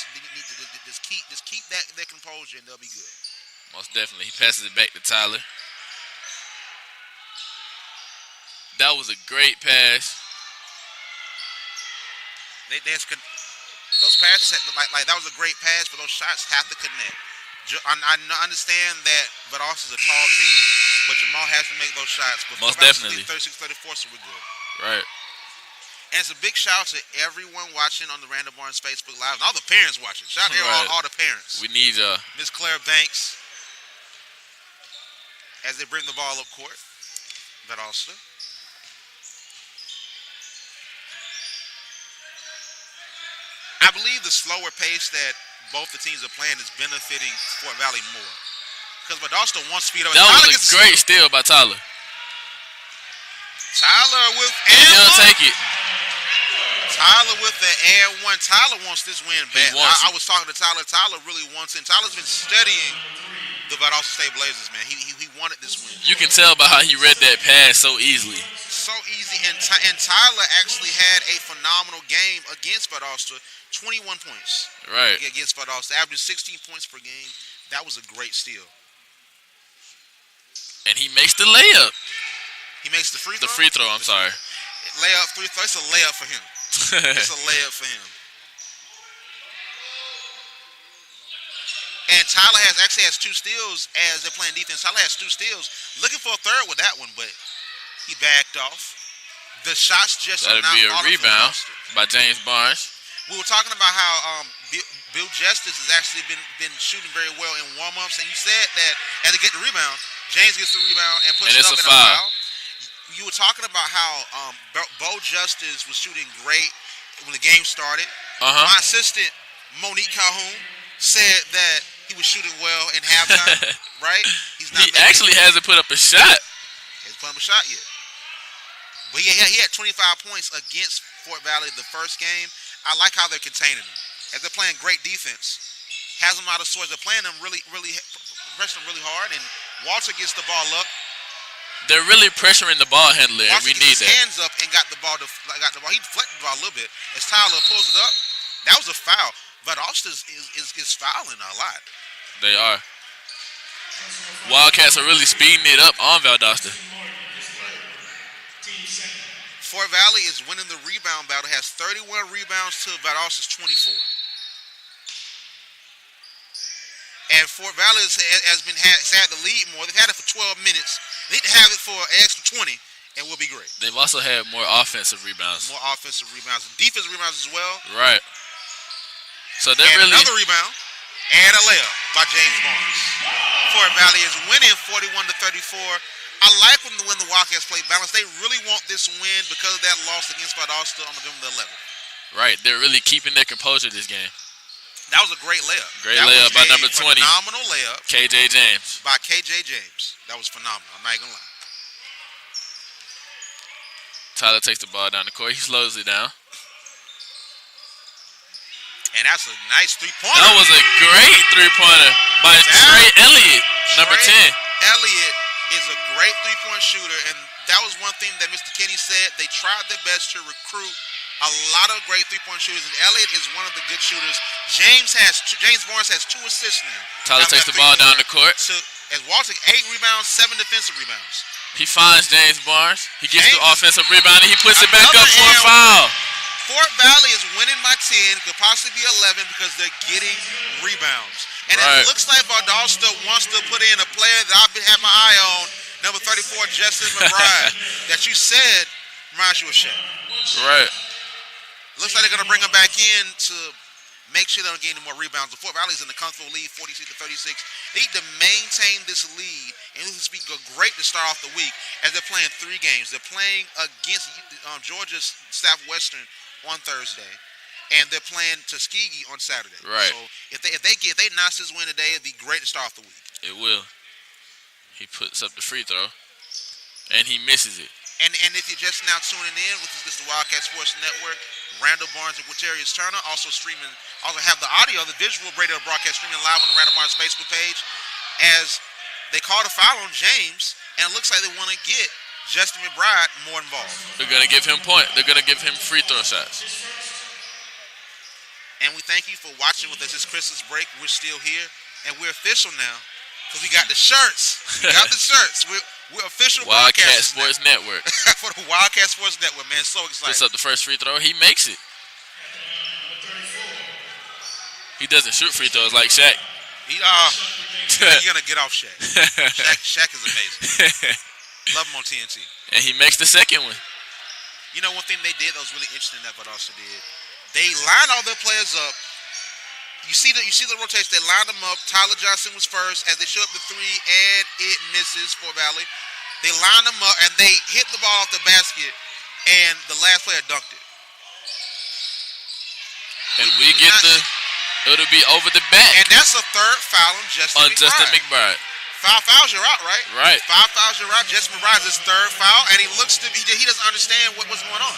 just keep that composure, and they'll be good. Most definitely. He passes it back to Tyler. That was a great pass. Those passes, like that was a great pass, but those shots have to connect. I understand that Valdosta's a tall team, but Jamal has to make those shots. But most definitely. 36-34, so we're good. Right. And it's a big shout out to everyone watching on the Randall Barnes Facebook Live, and all the parents watching. Shout out to all the parents. We need Miss Claire Banks as they bring the ball up court. Valdosta. I believe the slower pace that both the teams are playing is benefiting Fort Valley more. Because Valdosta wants speed up. That was a great steal by Tyler. Tyler with and he'll take it. Tyler with the and one. Tyler wants this win bad. I was talking to Tyler. Tyler really wants it. Tyler's been studying the Valdosta State Blazers, man. He wanted this win. You can tell by how he read that pass so easily. So easy. And Tyler actually had a phenomenal game against Valdosta. 21 points. Right. Against Valdosta. Averaged 16 points per game. That was a great steal. And he makes the layup. He makes the free throw? The free throw, I'm sorry. Layup, free throw. It's a layup for him. It's a layup for him. And Tyler actually has 2 steals as they're playing defense. Tyler has 2 steals. Looking for a third with that one, but he backed off. The shots just That'd be a rebound by James Barnes. We were talking about how Bill Justice has actually been shooting very well in warm-ups, and you said that as they get the rebound, James gets the rebound and puts it up in a foul. You were talking about how Bo Justice was shooting great when the game started. My assistant, Monique Calhoun, said that he was shooting well in halftime, right? He actually hasn't put up a shot. He hasn't put up a shot yet. But yeah, he had 25 points against Fort Valley the first game. I like how they're containing him. As they're playing great defense, has them out of sorts. They're playing them really pressing them really hard, and Walter gets the ball up. They're really pressuring the ball handler, and we need that. Hands up and got the ball. He deflected the ball a little bit. As Tyler pulls it up, that was a foul. But Austin is fouling a lot. They are. Wildcats are really speeding it up on Valdosta. Fort Valley is winning the rebound battle. Has 31 rebounds to Valdosta's 24. And Fort Valley has had the lead more. They've had it for 12 minutes. They need to have it for an extra 20, and we'll be great. They've also had more offensive rebounds. More offensive rebounds. And defensive rebounds as well. Right. So they're and really... another rebound and a layup by James Barnes. Fort Valley is winning 41-34. I like when the Wildcats play balance. They really want this win because of that loss against Valdosta on November the 11th. Right. They're really keeping their composure this game. That was a great layup. Great layup by number 20. Phenomenal layup. KJ James. By KJ James. That was phenomenal. I'm not going to lie. Tyler takes the ball down the court. He slows it down. And that's a nice three-pointer. That was a great three-pointer by Trey Elliott, number 10. Elliott is a great three-point shooter, and that was one thing that Mr. Kenny said. They tried their best to recruit a lot of great three-point shooters, and Elliott is one of the good shooters. James Barnes has 2 assists now. Tyler takes the ball down the court. As Walter, 8 rebounds, 7 defensive rebounds. He finds James Barnes. He gets the offensive rebound, and he puts it back up for a foul. Fort Valley is winning by 10, could possibly be 11 because they're getting rebounds. And it looks like Valdosta wants to put in a player that I've been having my eye on, number 34, Justin McBride, that you said reminds you of Shaq. Right. Looks like they're going to bring him back in to make sure they don't get any more rebounds. The Fort Valley's in the comfortable lead, 46-36. They need to maintain this lead, and this would be great to start off the week as they're playing 3 games. They're playing against Georgia Southwestern on Thursday, and they're playing Tuskegee on Saturday. Right. So if they notch this win today, it'd be great to start off the week. It will. He puts up the free throw, and he misses it. And if you're just now tuning in, which is this the Wildcat Sports Network, Randall Barnes and Quaterius Turner also have the audio, the visual radio broadcast streaming live on the Randall Barnes Facebook page, as they called a foul on James, and it looks like they want to get Justin McBride more involved. They're going to give him They're going to give him free throw shots. And we thank you for watching with us this Christmas break. We're still here, and we're official now because we got the shirts. We got the shirts. We're official Wildcat Sports Network. For the Wildcat Sports Network, man. So excited. Puts up the first free throw. He makes it. He doesn't shoot free throws like Shaq. You're going to get off Shaq. Shaq is amazing. Love him on TNT. And he makes the second one. You know, one thing they did that was really interesting that Valdosta did, they lined all their players up. You see the rotation. They lined them up. Tyler Johnson was first as they show up the three, and it misses Fort Valley. They lined them up, and they hit the ball off the basket, and the last player dunked it. And we get it'll be over the back. And that's a third foul on Justin McBride. 5 fouls, you're out, right? Right. 5 fouls, you're out. Justin McBride's his third foul, and he doesn't understand what's going on.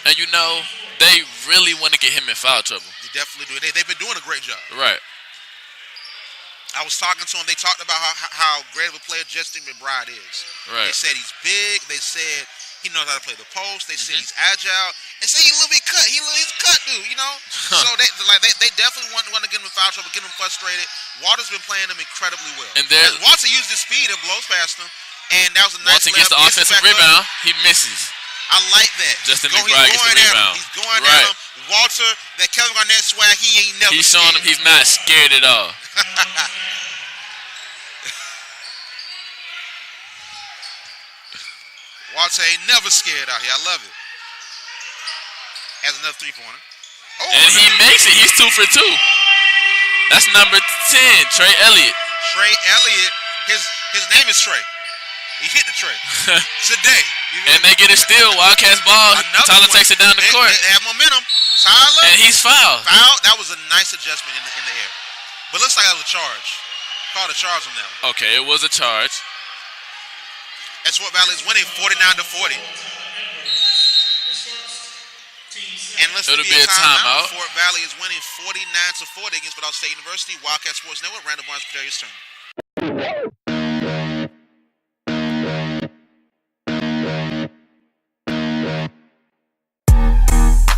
And you know, they really want to get him in foul trouble. They definitely do. They've been doing a great job. Right. I was talking to him. They talked about how great of a player Justin McBride is. Right. They said he's big. They said he knows how to play the post. They said he's agile. They say he's a little bit cut. He's a cut dude, you know. So they definitely want to get him in foul trouble, get him frustrated. Walter's been playing them incredibly well. And Walter used his speed and blows past him, and that was a nice. Walter gets the offensive rebound. He misses. I like that. Justin McBride gets the rebound. He's going at him. Walter, that Kevin Garnett swag, he ain't never. He's showing him he's not scared at all. Walter ain't never scared out here. I love it. Has another three-pointer. Oh, and he makes it. He's 2 for 2. That's number 10, Trey Elliott. Trey Elliott. His name is Trey. He hit the tray today. And they get it steal. Wildcats ball. Tyler takes it down the court. They have momentum. Tyler. And he's fouled. That was a nice adjustment in the air. But looks like that was a charge. Called a charge on that one. Okay, it was a charge. And Fort Valley is winning 49-40. And it'll be a timeout. Fort Valley is winning 49-40 against Valdosta State University. Wildcat Sports Network. Randall Barnes, Pedarius Turner.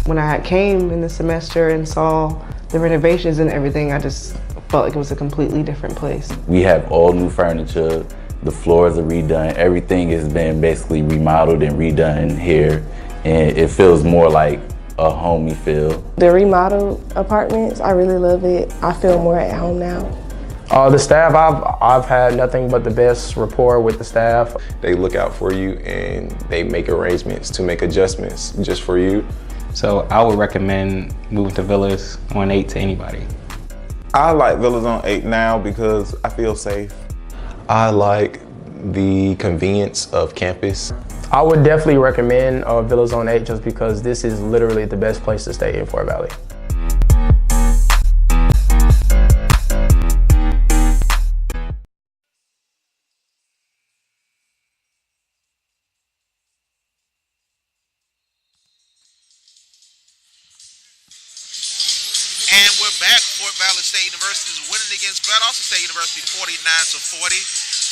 When I came in the semester and saw the renovations and everything, I just felt like it was a completely different place. We have all new furniture. The floors are redone. Everything has been basically remodeled and redone here. And it feels more like a homey feel. The remodeled apartments, I really love it. I feel more at home now. The staff, I've had nothing but the best rapport with the staff. They look out for you and they make arrangements to make adjustments just for you. So I would recommend moving to Villas on 8 to anybody. I like Villas on 8 now because I feel safe. I like the convenience of campus. I would definitely recommend Villas on 8 just because this is literally the best place to stay in Fort Valley. And we're back. Fort Valley State University is winning against Valdosta State University 49-40.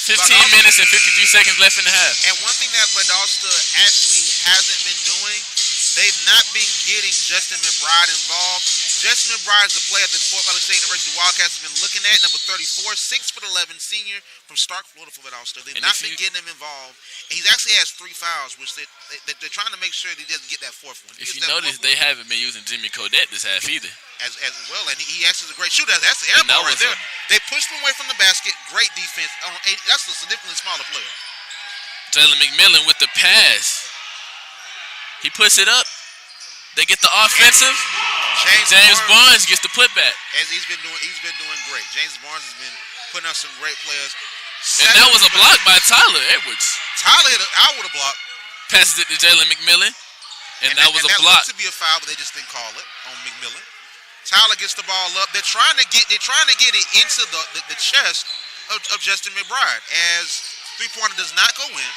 15 minutes and 53 seconds left in the half. And one thing that Valdosta actually hasn't been doing, they've not been getting Justin McBride involved. Justin McBride is the player that Fort Valley State University Wildcats have been looking at, number 34, 6'11", senior from Stark, Florida for Valdosta. They've not been getting him involved. And he actually has 3 fouls, which they're trying to make sure that he doesn't get that 4th one. If you notice, they haven't been using Jimmy Codette this half either. As well, and he actually is a great shooter. That's the air ball right there. They pushed him away from the basket. Great defense. That's a significantly smaller player. Jalen McMillan with the pass. He puts it up. They get the offensive. James Barnes gets the putback. As he's been doing great. James Barnes has been putting up some great players. And that was a block by Tyler Edwards. Tyler hit out with a block. Passes it to Jalen McMillan. And that was a block. That looked to be a foul, but they just didn't call it on McMillan. Tyler gets the ball up. They're trying to get it into the chest of Justin McBride as 3-pointer does not go in.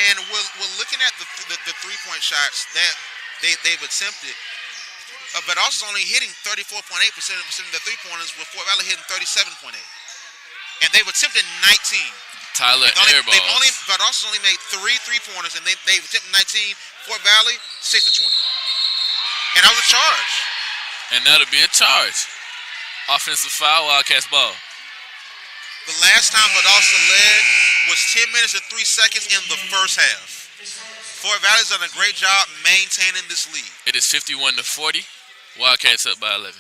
And we're looking at the 3-point shots that they've attempted. But also only hitting 34.8% of the 3-pointers, with Fort Valley hitting 37.8. And they've attempted 19. Tyler airballs. But also only made 3 3-pointers, and they've attempted 19. Fort Valley 6 to 20. And that was a charge. And that'll be a charge. Offensive foul, Wildcats ball. The last time Valdosta led was 10 minutes and 3 seconds in the first half. Fort Valley's done a great job maintaining this lead. It is 51-40. Wildcats up by 11.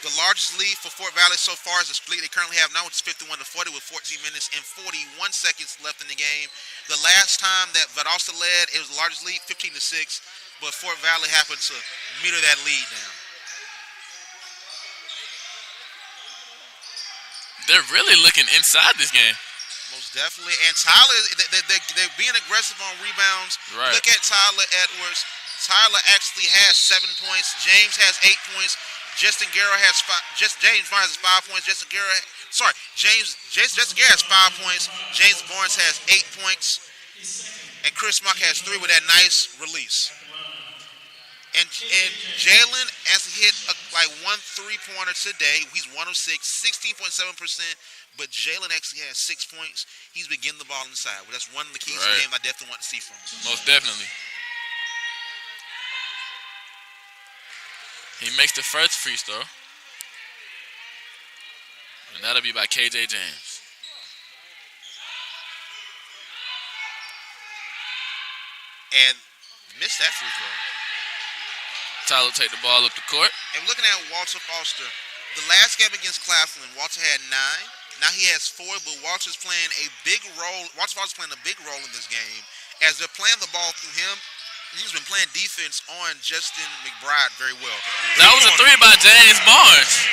The largest lead for Fort Valley so far is the split they currently have now, which is 51-40 with 14 minutes and 41 seconds left in the game. The last time that Valdosta led, it was the largest lead, 15-6, but Fort Valley happened to meter that lead now. They're really looking inside this game. Most definitely. And Tyler, they're being aggressive on rebounds. Right. Look at Tyler Edwards. Tyler actually has 7 points. James has 8 points. Justin Guerra has 5. James Barnes has 5 points. Justin Guerra has 5 points. James Barnes has 8 points. And Chris Mock has 3 with that nice release. And Jalen actually hit like 1 3-pointer today. He's 1 of 6, 16.7%. But Jalen actually has 6 points. He's been getting the ball inside. Well, that's one of the keys to the game I definitely want to see from him. Most definitely. He makes the first free throw. And that'll be by KJ James. And missed that free throw. Tyler take the ball up the court. And looking at Walter Foster, the last game against Claflin, Walter had 9. Now he has 4, but Walter's playing a big role. Walter Foster's playing a big role in this game. As they're playing the ball through him, he's been playing defense on Justin McBride very well. That was a 3 by James Barnes.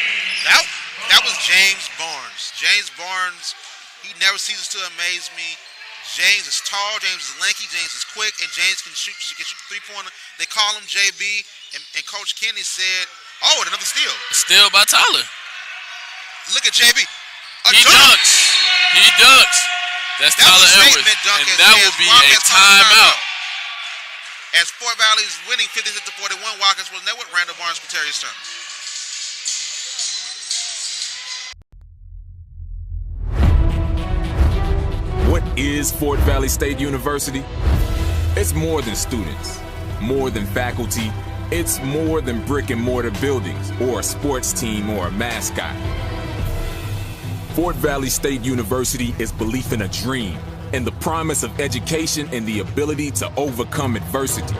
That was James Barnes. James Barnes, he never ceases to amaze me. James is tall, James is lanky, James is quick, and James can shoot 3-pointer. They call him JB, and Coach Kenny said, oh, another steal. Steal by Tyler. Look at JB. He dunks. He dunks. That's Tyler Edwards. And that will be a timeout. As Fort Valley is winning 56-41, Wildcat Sports Network, Randall Barnes, Quaterius Turner. What is Fort Valley State University? It's more than students, more than faculty. It's more than brick and mortar buildings or a sports team or a mascot. Fort Valley State University is belief in a dream and the promise of education and the ability to overcome adversity.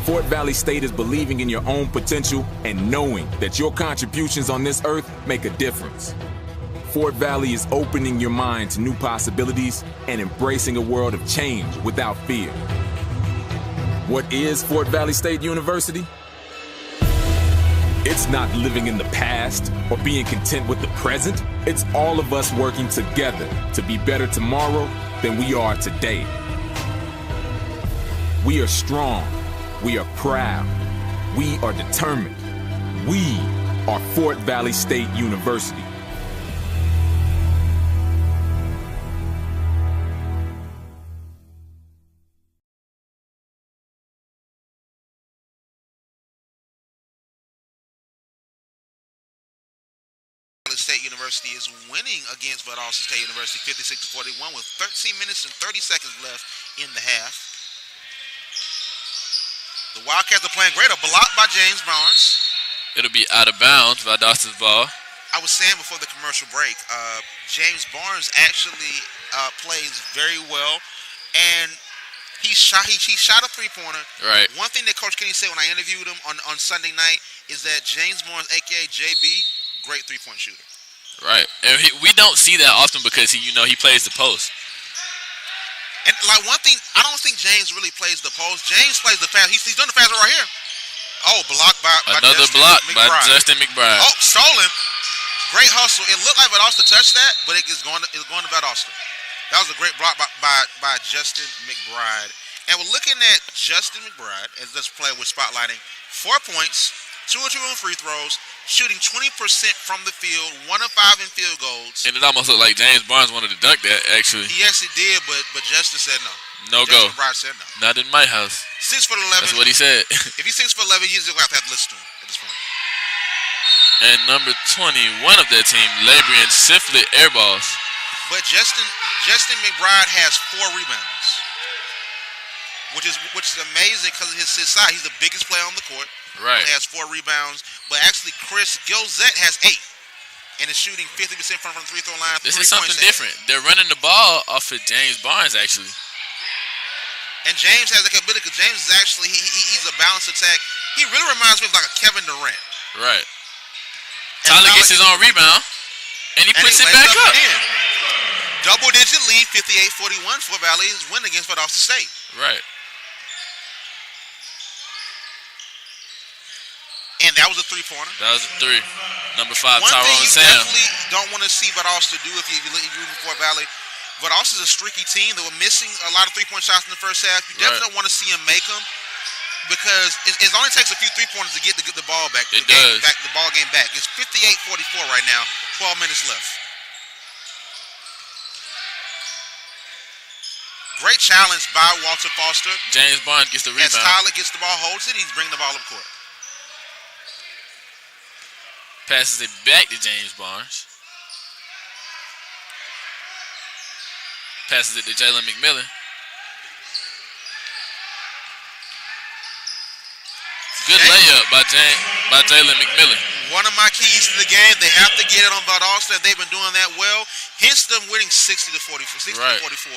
Fort Valley State is believing in your own potential and knowing that your contributions on this earth make a difference. Fort Valley is opening your mind to new possibilities and embracing a world of change without fear. What is Fort Valley State University? It's not living in the past or being content with the present. It's all of us working together to be better tomorrow than we are today. We are strong. We are proud. We are determined. We are Fort Valley State University. State University is winning against Valdosta State University 56-41 with 13 minutes and 30 seconds left in the half. The Wildcats are playing great. A block by James Barnes. It'll be out of bounds, Valdosta's ball. I was saying before the commercial break, James Barnes actually plays very well, and he shot a 3-pointer. Right. One thing that Coach Kenny said when I interviewed him on Sunday night is that James Barnes, aka JB, great 3-point shooter. Right, and we don't see that often because he plays the post. And like one thing, I don't think James really plays the post. James plays the fast. He's doing the fast right here. Oh, blocked by another Justin block McBride. by Justin McBride. Oh, stolen. Great hustle. It looked like Valdosta touched that, but it's going to Valdosta. That was a great block by Justin McBride. And we're looking at Justin McBride as this player with spotlighting. 4 points, 2 of 2 on free throws, shooting 20% from the field, 1 of 5 in field goals. And it almost looked like James Barnes wanted to dunk that, actually. He actually did, but Justin said no. No Justin go. McBride said no. Not in my house. 6'11". That's what he said. If he's 6'11", he's going to have to listen to him at this point. And number 21 of their team, Labrian, swiftly airballs. But Justin McBride has 4 rebounds. which is amazing because of his size. He's the biggest player on the court. Right. He has 4 rebounds, but actually Chris Gilzette has 8, and is shooting 50% from the free throw line. This is something different. They're running the ball off of James Barnes actually. And James has the ability because James is actually he's a balanced attack. He really reminds me of like a Kevin Durant. Right. Tyler gets his own rebound, and he puts it back up. Double-digit lead, 58-41 for Valley's win against Valdosta State. Right. And that was a 3-pointer. That was a 3. Number 5, One thing Tyrone you Sam. definitely don't want to see Valdosta do if you're rooting for Valley. Valdosta is a streaky team. They were missing a lot of 3-point shots in the first half. You definitely don't want to see them make them because it only takes a few 3-pointers to get the ball back. It does. The ball game back. It's 58-44 right now. 12 minutes left. Great challenge by Walter Foster. James Barnes gets the rebound. As Tyler gets the ball, holds it, he's bringing the ball up court. Passes it back to James Barnes. Passes it to Jalen McMillan. Good layup by Jalen McMillan. One of my keys to the game, they have to get it on Valdosta. They've been doing that well. Hence them winning 60-44. 60-44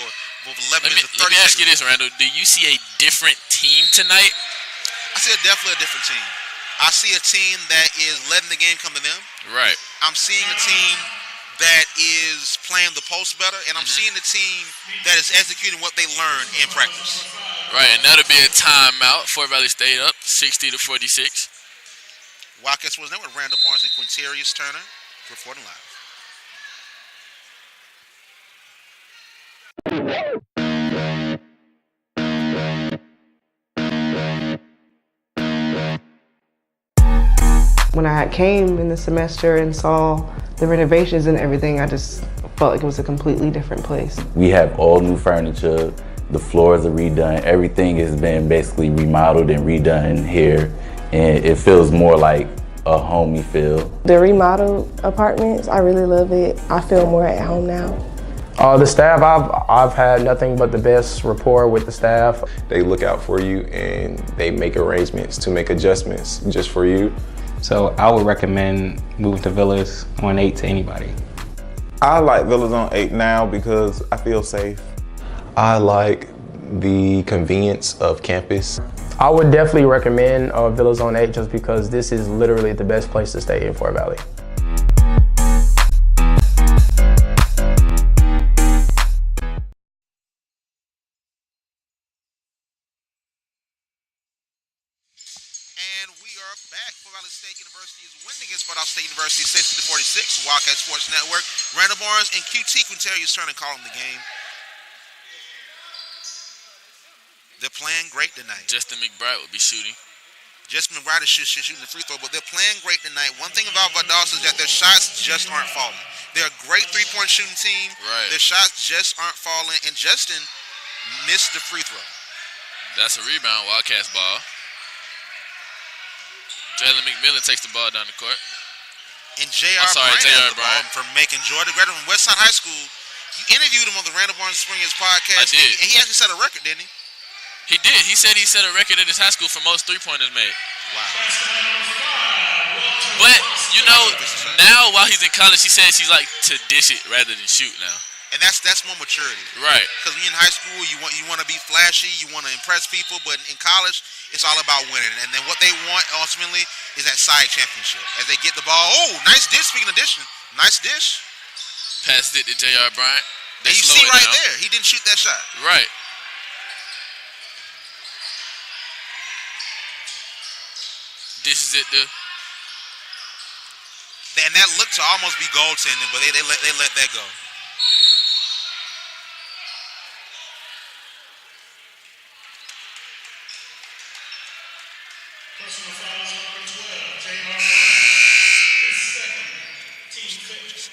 with 11 minutes and 30 Let me ask you seconds. this, Randall. Do you see a different team tonight? I see definitely a different team. I see a team that is letting the game come to them. Right. I'm seeing a team that is playing the post better, and I'm seeing a team that is executing what they learned in practice. Right, and that'll be a timeout. Fort Valley State up 60-46. Wildcat Sports Network, Randall Barnes and Quintarius Turner reporting live. When I came in the semester and saw the renovations and everything, I just felt like it was a completely different place. We have all new furniture. The floors are redone. Everything has been basically remodeled and redone here. And it feels more like a homey feel. The remodeled apartments, I really love it. I feel more at home now. The staff, I've had nothing but the best rapport with the staff. They look out for you and they make arrangements to make adjustments just for you. So I would recommend moving to Villas on 8 to anybody. I like Villas on 8 now because I feel safe. I like the convenience of campus. I would definitely recommend Villas on 8 just because this is literally the best place to stay in Fort Valley. State University is winning against Valdosta State University 60-46. Wildcat Sports Network. Randall Barnes and QT Quintarius Turner calling the game. They're playing great tonight. Justin McBride will be shooting. Justin McBride is shooting the free throw, but they're playing great tonight. One thing about Valdosta is that their shots just aren't falling. They're a great three-point shooting team. Right. Their shots just aren't falling, and Justin missed the free throw. That's a rebound, Wildcats ball. Jalen McMillan takes the ball down the court. And J.R. Bryant from Macon, Georgia, graduated from Westside High School. You interviewed him on the Randall Barnes Springers podcast. I did. And he actually set a record, didn't he? He did. He said he set a record at his high school for most three-pointers made. Wow. But, you know, now while he's in college, he says he's like to dish it rather than shoot now. And that's more maturity. Right. Because when you're in high school, you want to be flashy, you want to impress people, but in college, it's all about winning. And then what they want ultimately is that side championship. As they get the ball, oh, nice dish, speaking of dishing. Nice dish. Passed it to J.R. Bryant. And you see right there, he didn't shoot that shot. Right. Dishes it to... And that looked to almost be goaltending, but they let that go. Personal fouls number 12, J.R. His second, team fifth.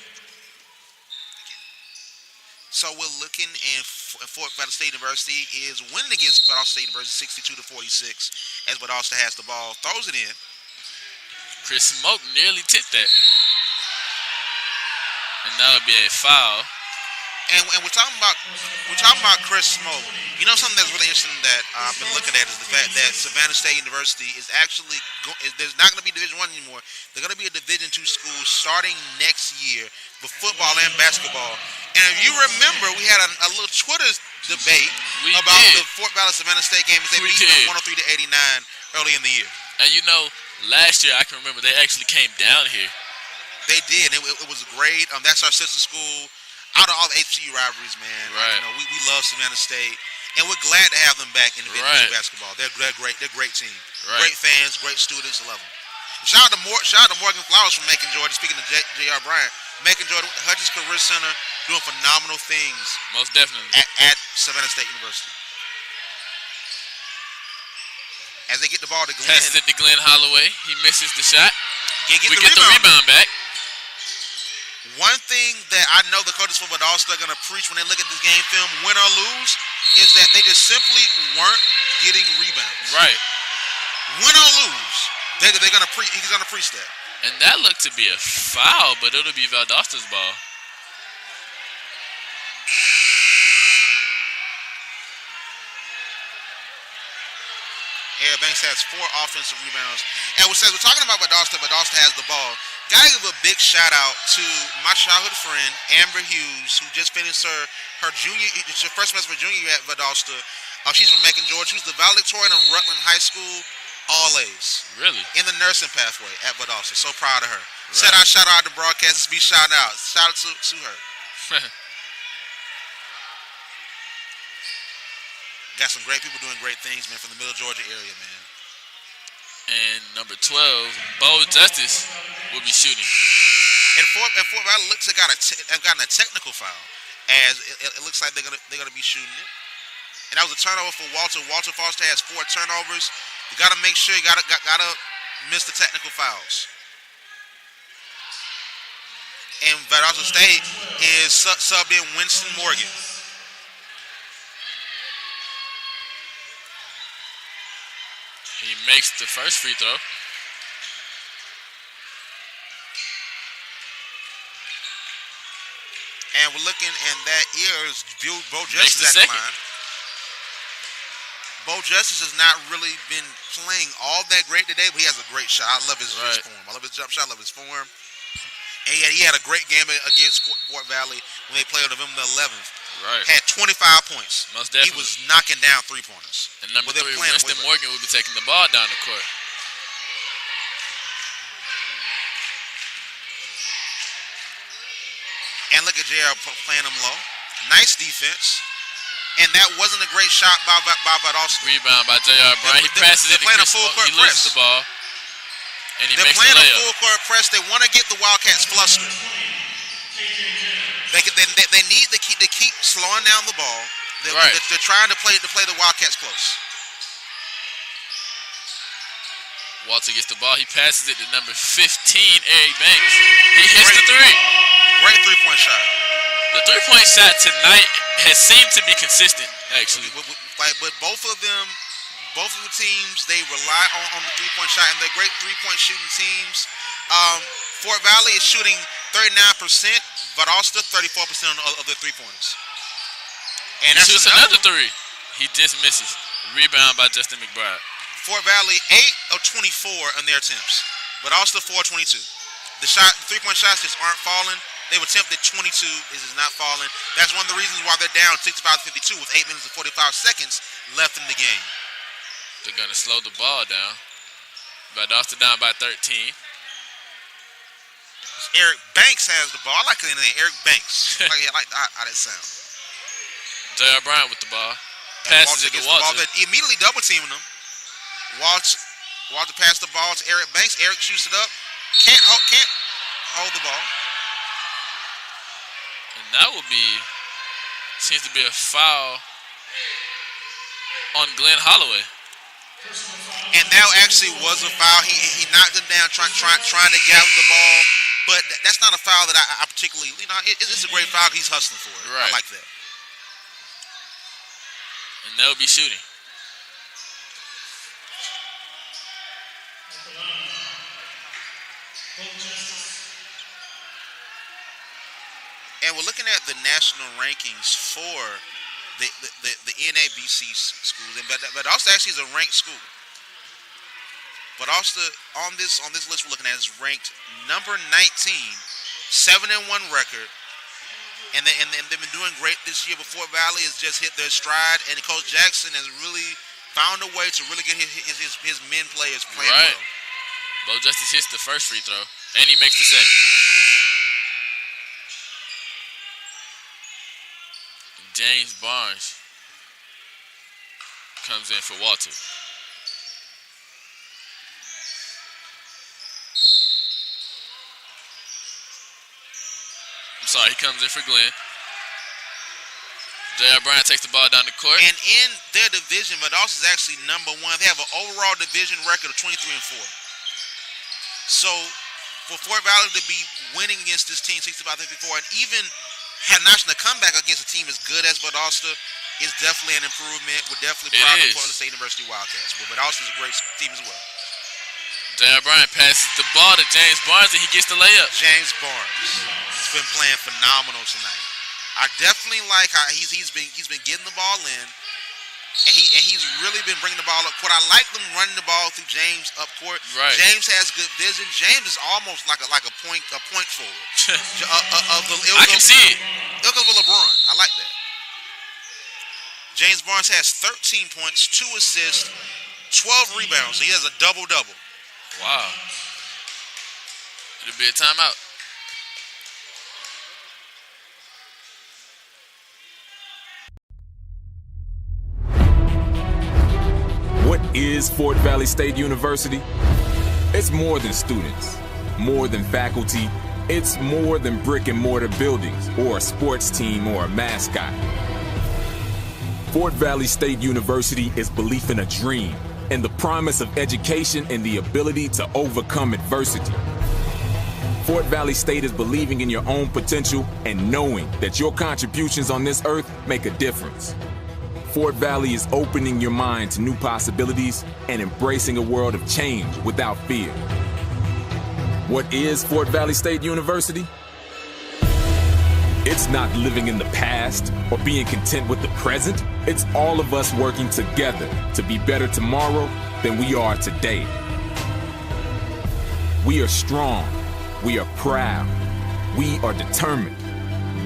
So we're looking, and Fort Valley State University is winning against Valdosta State University 62-46 as Valdosta has the ball, throws it in. Chris Smoke nearly tipped that. And that'll be a foul. And we're talking about Chris Smoke. You know something that's really interesting that I've been looking at is the fact that Savannah State University is actually there's not going to be Division I anymore. They're going to be a Division II school starting next year for football and basketball. And if you remember, we had a little Twitter debate about the Fort Valley Savannah State game as they beat them 103-89 early in the year. And you know, last year I can remember they actually came down here. They did. It was great. That's our sister school. Out of all the HBCU rivalries, man, right. Like, we love Savannah State, and we're glad to have them back in Division II basketball. They're great. They're a great team. Right. Great fans, great students. Love them. Shout out to Morgan Flowers from Macon, Georgia. Speaking of J.R. Bryant, Macon, Georgia, the Hutchins Career Center, doing phenomenal things. Most definitely at Savannah State University. As they get the ball to Glenn. Passed it to Glenn Holloway. He misses the shot. We get the rebound back. One thing that I know the coaches for Valdosta are going to preach when they look at this game film, win or lose, is that they just simply weren't getting rebounds. Right. Win or lose, he's going to preach that. And that looked to be a foul, but it'll be Valdosta's ball. Eric Banks has 4 offensive rebounds. And we're talking about Valdosta has the ball. Gotta give a big shout out to my childhood friend, Amber Hughes, who just finished her first semester for junior year at Valdosta. She's from Macon, Georgia. She was the valedictorian of Rutland High School, all A's. Really? In the nursing pathway at Valdosta. So proud of her. Right. Shout out to broadcasters. Be shout out. Shout out to her. Got some great people doing great things, man, from the Middle Georgia area, man. And number 12, Bo Justice will be shooting. And Fort Valley looks like have gotten a technical foul, as it looks like they're gonna be shooting it. And that was a turnover for Walter. Walter Foster has 4 turnovers. You gotta make sure you gotta miss the technical fouls. And Valdosta State is subbed in Winston Morgan. He makes the first free throw. And we're looking, and that is Bo Justice at the line. Bo Justice has not really been playing all that great today, but he has a great shot. I love his form. I love his jump shot. I love his form. And he had a great game against Fort Valley when they played on November the 11th. Right. Had 25 points. Most definitely. He was knocking down 3-pointers. And number 3, Winston Morgan will be taking the ball down the court. And look at JR playing him low. Nice defense. And that wasn't a great shot by Valdosta. Rebound by J.R. Bryant. He passes it to Chris Smoke. He loses the ball. And he makes the layup. They're playing a full court press. They want to get the Wildcats flustered. They need to keep slowing down the ball. They're trying to play the Wildcats close. Walter gets the ball. He passes it to number 15, Eric Banks. He hits the 3. Great 3-point shot. The 3-point shot tonight has seemed to be consistent, actually. But both of the teams, they rely on the 3-point shot, and they're great 3-point shooting teams. Fort Valley is shooting 39%, Valdosta 34% of their 3-pointers. And he shoots another 3. He just misses. Rebound by Justin McBride. Fort Valley 8 of 24 on their attempts. Valdosta 4 of 22. The 3-point shots just aren't falling. They've attempted 22. This is not falling. That's one of the reasons why they're down 65-52 with 8 minutes and 45 seconds left in the game. They're going to slow the ball down. Valdosta down by 13. Eric Banks has the ball. I like the name, Eric Banks. I like how that sounds. J.R. Bryant with the ball. Passes it to Walter. Immediately double teaming him. Walter passed the ball to Eric Banks. Eric shoots it up. Can't hold the ball. And that will seems to be a foul on Glenn Holloway. And that actually was a foul. He knocked him down trying to gather the ball. But that's not a foul that I particularly, it's a great foul. He's hustling for it. Right. I like that. And they'll be shooting. And And we're looking at the national rankings for the NABC schools, and Valdosta actually is a ranked school. Valdosta on this list we're looking at is ranked number 19, 7-1 record, and they've been doing great this year. But Fort Valley has just hit their stride, and Coach Jackson has really found a way to really get his men players playing right. well. Bo Justice hits the first free throw, and he makes the second. James Barnes comes in for Walter. I'm sorry, he comes in for Glenn. J.R. Bryant takes the ball down the court. And in their division, Valdosta is actually number 1. They have an overall division record of 23-4. So for Fort Valley to be winning against this team 65-54, and even had notching a comeback against a team as good as Valdosta is definitely an improvement. We're definitely proud of Portland State University Wildcats. But Valdosta is a great team as well. J.R. Bryant passes the ball to James Barnes, and he gets the layup. James Barnes has been playing phenomenal tonight. I definitely like how he's been getting the ball in, and he's really been bringing the ball up court. I like them running the ball through James up court. Right. James has good vision. James is almost like a point forward. I can see it. Look at LeBron. I like that. James Barnes has 13 points, 2 assists, 12 rebounds. So he has a double-double. Wow. It'll be a timeout. What is Fort Valley State University? It's more than students, more than faculty. It's more than brick and mortar buildings or a sports team or a mascot. Fort Valley State University is belief in a dream and the promise of education and the ability to overcome adversity. Fort Valley State is believing in your own potential and knowing that your contributions on this earth make a difference. Fort Valley is opening your mind to new possibilities and embracing a world of change without fear. What is Fort Valley State University? It's not living in the past or being content with the present. It's all of us working together to be better tomorrow than we are today. We are strong. We are proud. We are determined.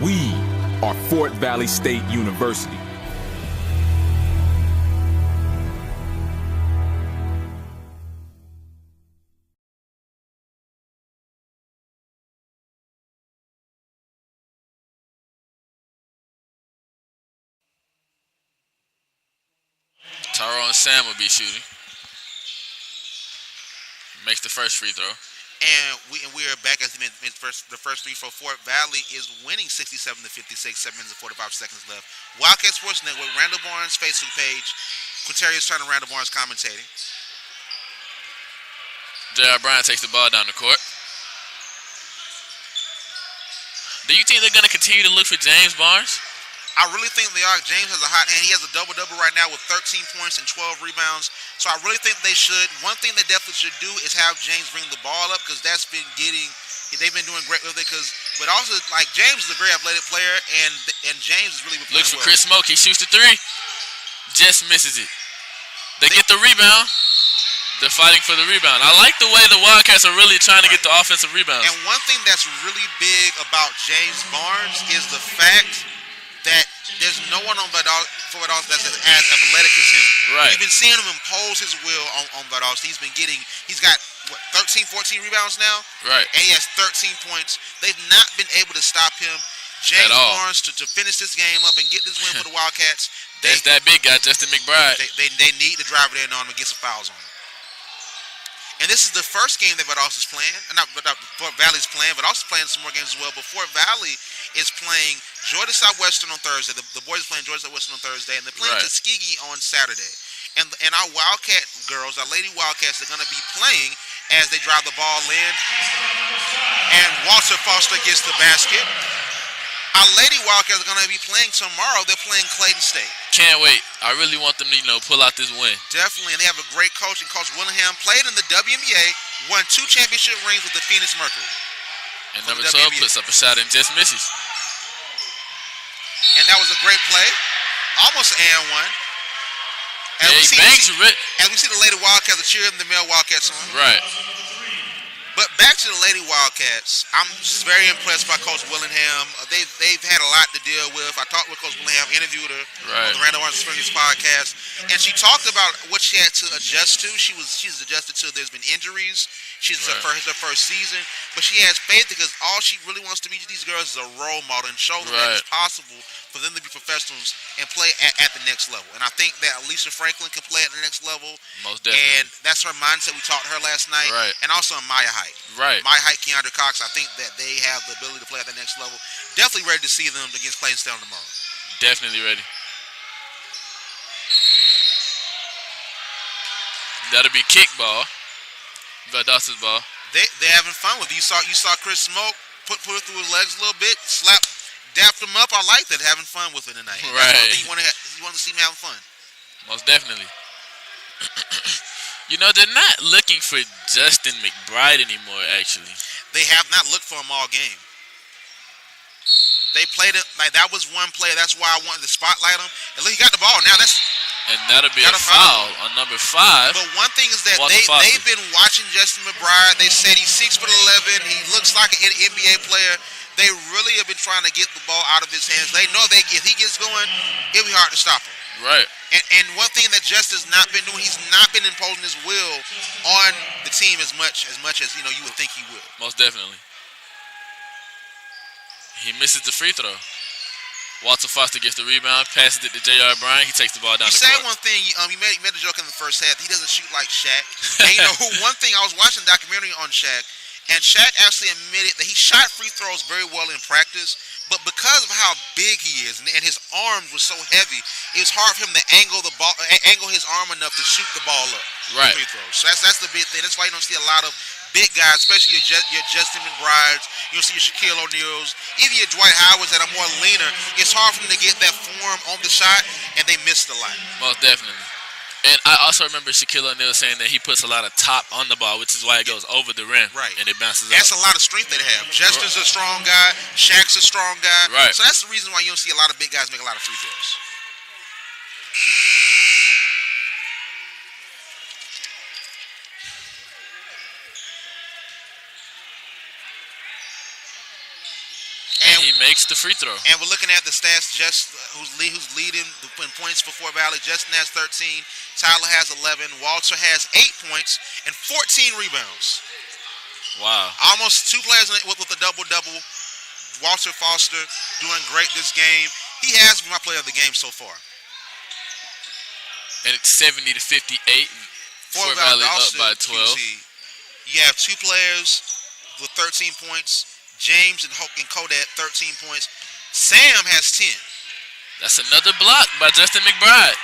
We are Fort Valley State University. Tyrone Sam will be shooting. Makes the first free throw. And we are back as the first three for Fort Valley is winning 67-56, 7 minutes and 45 seconds left. Wildcat Sports Network, Randall Barnes Facebook page. Quinterius Turner, Randall Barnes commentating. J.R. Bryant takes the ball down the court. Do you think they're going to continue to look for James Barnes? I really think they are. James has a hot hand. He has a double-double right now with 13 points and 12 rebounds. So I really think they should. One thing they definitely should do is have James bring the ball up because they've been doing great with it. But also, like, James is a very athletic player, and James is really been playing Looks for well. Chris Smoke. He shoots the three. Just misses it. They get the rebound. They're fighting for the rebound. I like the way the Wildcats are really trying to get the offensive rebounds. And one thing that's really big about James Barnes is the fact that there's no one on Valdosta that's as athletic as him. Right. You've been seeing him impose his will on Valdosta. He's got, 13, 14 rebounds now? Right. And he has 13 points. They've not been able to stop him. James Barnes to finish this game up and get this win for the Wildcats. That's that big guy, Justin McBride. They need to drive it in on him and get some fouls on him. And this is the first game that Valdosta's playing. Not Fort Valley's playing, but also playing some more games as well. But Fort Valley is playing Georgia Southwestern on Thursday. The boys are playing Georgia Southwestern on Thursday, and they're playing Tuskegee on Saturday. And our Wildcat girls, our Lady Wildcats, are going to be playing as they drive the ball in. And Walter Foster gets the basket. Our Lady Wildcats are going to be playing tomorrow. They're playing Clayton State. Can't wait. I really want them to, pull out this win. Definitely, and they have a great coach. And Coach Willingham played in the WNBA, won 2 championship rings with the Phoenix Mercury. And number 12 puts up a shot and just misses. great play. Almost an and one. As we see the Lady Wildcats are cheering the male Wildcats on. Right. But back to the Lady Wildcats, I'm just very impressed by Coach Willingham. They've had a lot to deal with. I talked with Coach Willingham, interviewed her on the Randall Orange Springs podcast, and she talked about what she had to adjust to. She's adjusted to. There's been injuries. She's her first season, but she has faith because all she really wants to be to these girls is a role model and show them that it's possible for them to be professionals and play at the next level. And I think that Alicia Franklin can play at the next level. Most definitely. And that's her mindset. We talked to her last night. Right. And also Maya Height. Right. Maya Height, Keandra Cox, I think that they have the ability to play at the next level. Definitely ready to see them against Claytonstown tomorrow. Definitely ready. That'll be kickball. Valdosta's ball. They're having fun with it. You saw Chris Smoke put it through his legs a little bit, dapped him up. I like that, having fun with it tonight. Right. That's one thing you want to see him having fun. Most definitely. You know, they're not looking for Justin McBride anymore, actually. They have not looked for him all game. They played it like that was one play. That's why I wanted to spotlight him. And look, he got the ball. Now and that'll be a foul on number 5. But one thing is that they've been watching Justin McBride. They said he's 6'11". He looks like an NBA player. They really have been trying to get the ball out of his hands. They know if he gets going, it'll be hard to stop him. Right. And one thing that Justin's not been doing, he's not been imposing his will on the team as much as you would think he would. Most definitely. He misses the free throw. Walter Foster gets the rebound, passes it to J.R. Bryant. He takes the ball down the court. You said one thing. You made a joke in the first half. He doesn't shoot like Shaq. And one thing, I was watching a documentary on Shaq, and Shaq actually admitted that he shot free throws very well in practice, but because of how big he is and his arms were so heavy, it was hard for him to angle his arm enough to shoot the ball up. Right. Free throws. So that's the big thing. That's why you don't see a lot of big guys, especially your Justin McBrides, you don't see your Shaquille O'Neals, even your Dwight Howards that are more leaner. It's hard for them to get that form on the shot, and they missed a lot. Most definitely. And I also remember Shaquille O'Neal saying that he puts a lot of top on the ball, which is why it goes over the rim. Right. And it bounces That's out. a lot of strength they have. Justin's a strong guy. Shaq's a strong guy. Right. So that's the reason why you don't see a lot of big guys make a lot of free throws. And he makes the free throw. And we're looking at the stats. Who's leading in points for Fort Valley. Justin has 13. Tyler has 11. Walter has 8 points and 14 rebounds. Wow. Almost 2 players with a double-double. Walter Foster doing great this game. He has been my player of the game so far. And it's 70-58. Fort Valley up by 12. QT. You have 2 players with 13 points. James and Kodak, 13 points. Sam has 10. That's another block by Justin McBride.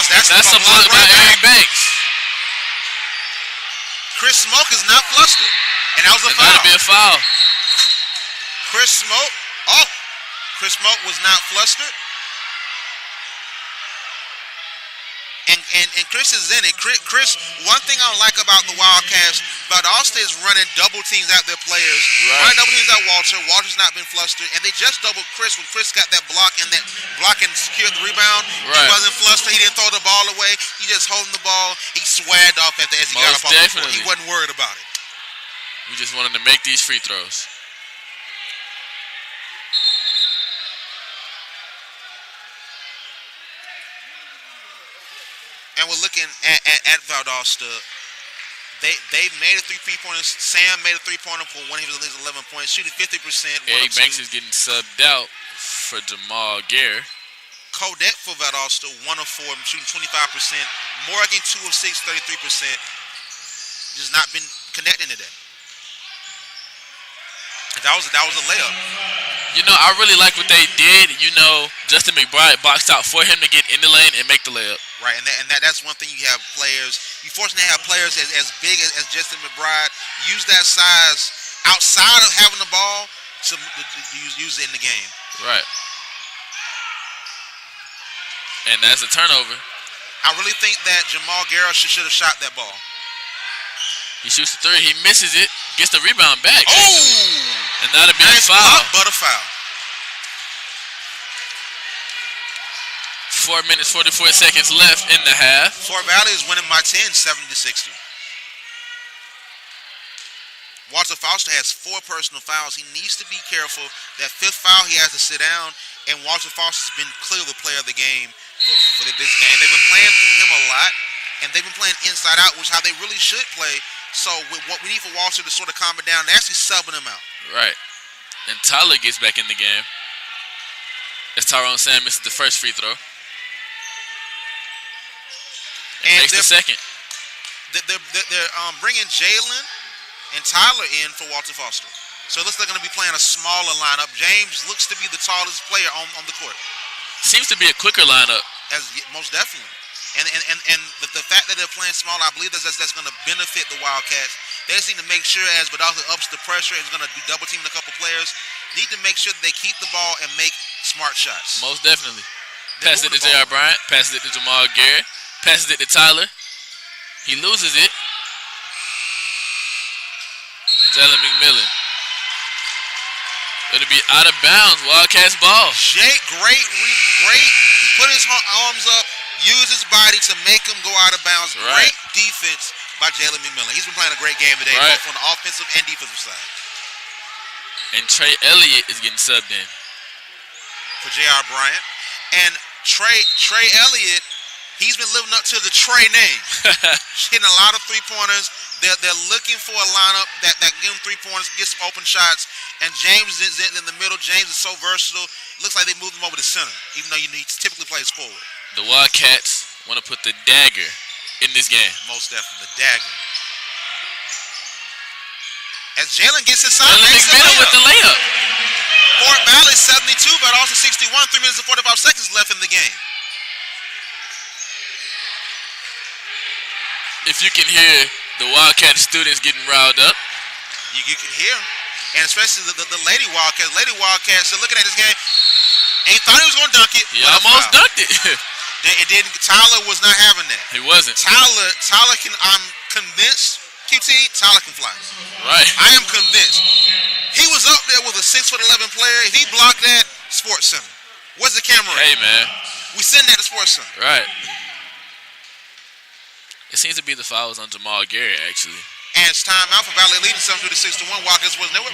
That's a block by Eric Banks. Chris Smoke is not flustered. And that was a foul. That'll be a foul. Chris Smoke was not flustered. And Chris is in it. Chris, one thing I like about the Wildcats, Valdosta is running double teams out their players. Right. Running double teams out Walter. Walter's not been flustered. And they just doubled Chris when Chris got that block and secured the rebound. Right. He wasn't flustered. He didn't throw the ball away. He just holding the ball. He swagged off as he got up on the court. He wasn't worried about it. We just wanted to make these free throws. And we're looking at Valdosta. They made a 3-pointer. Sam made a 3-pointer for one of his 11 points, shooting 50%. Eric Banks is getting subbed out for Jamal Gare. Kodak for Valdosta, 1 of 4, shooting 25%. Morgan, 2 of 6, 33%. Just not been connecting today. That was a layup. You know, I really like what they did. You know, Justin McBride boxed out for him to get in the lane and make the layup. Right, and that's one thing you have players. You're fortunate to have players as big as Justin McBride use that size outside of having the ball to use it in the game. Right. And that's a turnover. I really think that Jamal Garrett should have shot that ball. He shoots the 3. He misses it. Gets the rebound back. Oh! And that'll be a foul. Block, but a foul. 4 minutes, 44 seconds left in the half. Fort Valley is winning by 10, 70-60. Walter Foster has 4 personal fouls. He needs to be careful. That 5th foul, he has to sit down. And Walter Foster's been clearly the player of the game for this game. They've been playing through him a lot, and they've been playing inside out, which is how they really should play. So what we need for Walter to sort of calm it down, they're actually subbing him out. Right. And Tyler gets back in the game. As Tyrone Sam misses the first free throw. And makes the second. They're bringing Jalen and Tyler in for Walter Foster. So it looks like they're going to be playing a smaller lineup. James looks to be the tallest player on the court. Seems to be a quicker lineup. Most definitely. And the fact that they're playing smaller, I believe that's going to benefit the Wildcats. They just need to make sure, as Valdosta ups the pressure and is going to be double teaming a couple players, need to make sure that they keep the ball and make smart shots. Most definitely. Passes it to J.R. Bryant. Passes it to Jamal Garrett. Passes it to Tyler. He loses it. Jalen McMillan. It'll be out of bounds. Wildcats ball. Jake, great. He put his arms up, used his body to make him go out of bounds. Right. Great defense by Jalen McMillan. He's been playing a great game today, both on the offensive and defensive side. And Trey Elliott is getting subbed in for J.R. Bryant. And Trey Elliott, he's been living up to the Trey name. Hitting a lot of three-pointers. They're looking for a lineup that give them 3-pointers, get some open shots. And James is in the middle. James is so versatile. Looks like they moved him over to center, even though he typically plays forward. The Wildcats want to put the dagger in this game. Most definitely, the dagger. As Jalen gets inside, makes with the layup. Fort Valley 72, but also 61. 3 minutes and 45 seconds left in the game. If you can hear the Wildcat students getting riled up. You can hear. And especially the Lady Wildcats. Lady Wildcats are looking at this game. Ain't thought he was going to dunk it. He almost dunked it. It didn't. Tyler was not having that. He wasn't. Tyler can, I'm convinced, QT, Tyler can fly. Right. I am convinced. He was up there with a 6'11" player. If he blocked that, Sports Center. Where's the camera? Hey, man. We send that to Sports Center. Right. It seems to be the fouls on Jamal Garrett, actually. And it's time out for Valley leading 72-61. Wildcat Sports Network.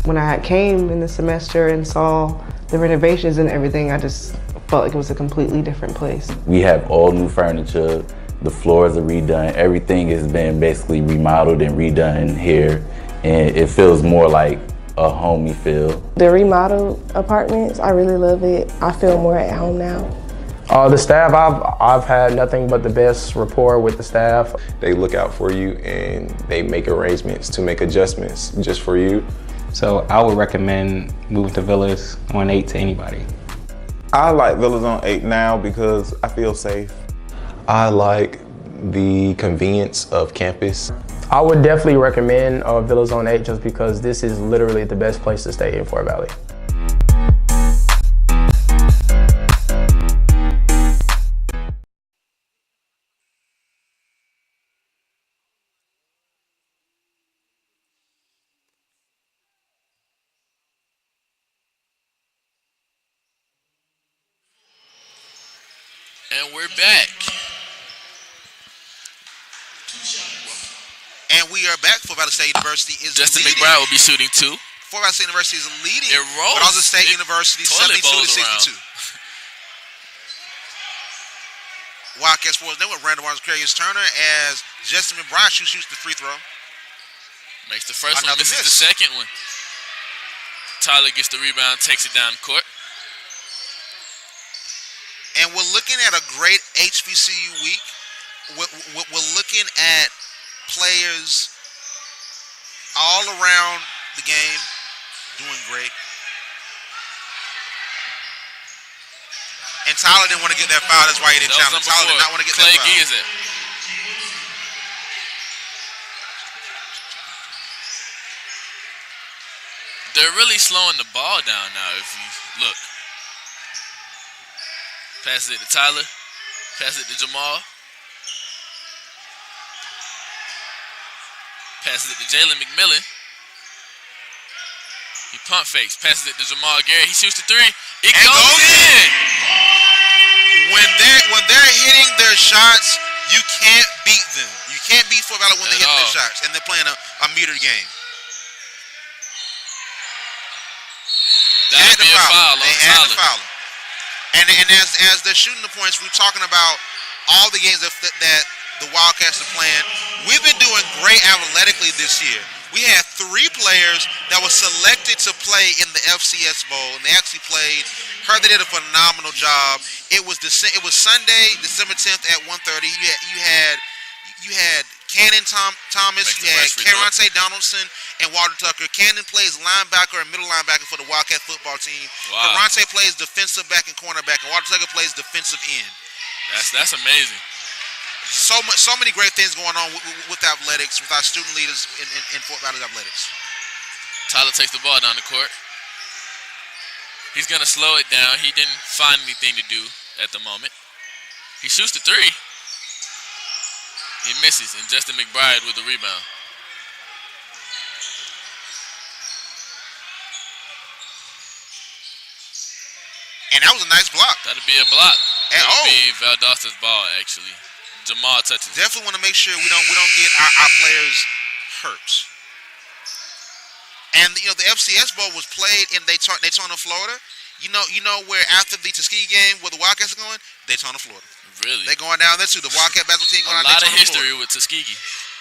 When I came in the semester and saw the renovations and everything, I just felt like it was a completely different place. We have all new furniture. The floors are redone. Everything has been basically remodeled and redone here. And it feels more like a homey feel. The remodeled apartments, I really love it. I feel more at home now. The staff, I've had nothing but the best rapport with the staff. They look out for you and they make arrangements to make adjustments just for you. So I would recommend moving to Villas on 8 to anybody. I like Villas on 8 now because I feel safe. I like the convenience of campus. I would definitely recommend Villas on 8 just because this is literally the best place to stay in Fort Valley. And we're back. And we are back. Fort Valley State University is Justin leading. McBride will be shooting 2. Fort Valley State University is leading. It rolls. Valdosta State University 72-62. Wildcat Sports Network, Randall Barnes, Carius Turner, as Justin McBride shoots the free throw. Makes the first Another one, misses miss. the second one. Tyler gets the rebound, takes it down court. And we're looking at a great HBCU week. We're looking at players all around the game doing great. And Tyler didn't want to get that foul. That's why he didn't challenge. Tyler did not want to get that foul. Clay Gee is it. They're really slowing the ball down now if you look. Passes it to Tyler. Passes it to Jamal. Passes it to Jalen McMillan. He pump fakes. Passes it to Jamal Garrett. He shoots the three. It goes in. When they're hitting their shots, you can't beat them. You can't beat Fort Valley when they're hitting their shots and they're playing a metered game. That had to be a foul. They had to foul him. And as they're shooting the points, we're talking about all the games that the Wildcats are playing. We've been doing great athletically this year. We had 3 players that were selected to play in the FCS Bowl, and they actually played. Heard they did a phenomenal job. It was Sunday, December 10th at 1:30. You had Cannon Thomas, you had Karante Donaldson, and Walter Tucker. Cannon plays linebacker and middle linebacker for the Wildcat football team. Wow. Karante plays defensive back and cornerback, and Walter Tucker plays defensive end. That's amazing. So many great things going on with athletics, with our student leaders in Fort Valley athletics. Tyler takes the ball down the court. He's going to slow it down. He didn't find anything to do at the moment. He shoots the three. He misses, and Justin McBride with the rebound. And that was a nice block. That'll be a block. That'll be Valdosta's ball, actually. Jamal touches. Definitely want to make sure we don't get our players hurt. And the FCS Bowl was played in Daytona, Florida. You know where after the Tuskegee game, where the Wildcats are going? Daytona, Florida. Really? They're going down there too. The Wildcat basketball team going down there. A lot of history with Tuskegee.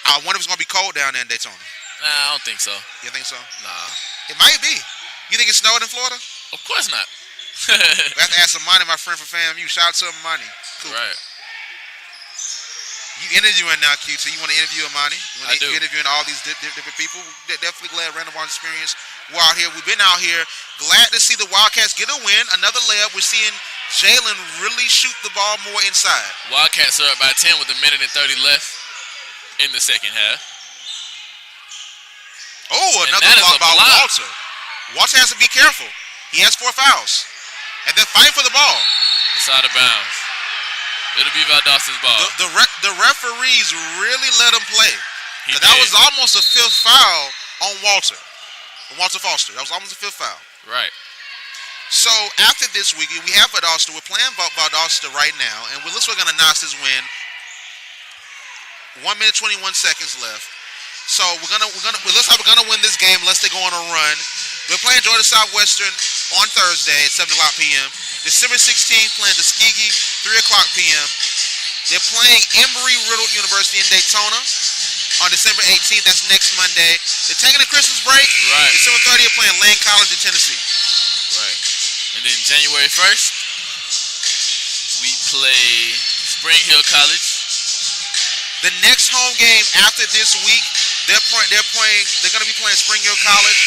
I wonder if it's going to be cold down there in Daytona. Nah, I don't think so. You think so? Nah. It might be. You think it snowed in Florida? Of course not. We have to ask Amani, my friend from FAMU. Shout out to Amani. Cool. Right. You interviewing now, QT. You want to interview Amani? I do. You're interviewing all these different people. Definitely glad Randall Barnes experience. We're out here. We've been out here. Glad to see the Wildcats get a win. Another layup. We're seeing Jalen really shoot the ball more inside. Wildcats are up by 10 with 1 minute and 30 left in the second half. Oh, another block by Walter. Walter has to be careful. He has 4 fouls. And then fight for the ball. It's out of bounds. It'll be Valdosta's ball. The referees really let him play. That was almost a 5th foul on Walter. Walter Foster. That was almost a 5th foul. Right. So after this week, we have Valdosta. We're playing Valdosta right now, and we're going to notch this win. 1 minute 21 seconds left. So it looks like we're gonna win this game unless they go on a run. We're playing Georgia Southwestern on Thursday at 7 o'clock p.m. December 16th playing Tuskegee 3 o'clock p.m. They're playing Embry-Riddle University in Daytona on December 18th. That's next Monday. They're taking a Christmas break. Right. December 30th playing Lane College in Tennessee. Right. And then January 1st, we play Spring Hill College. The next home game after this week, they're going to be playing Spring Hill College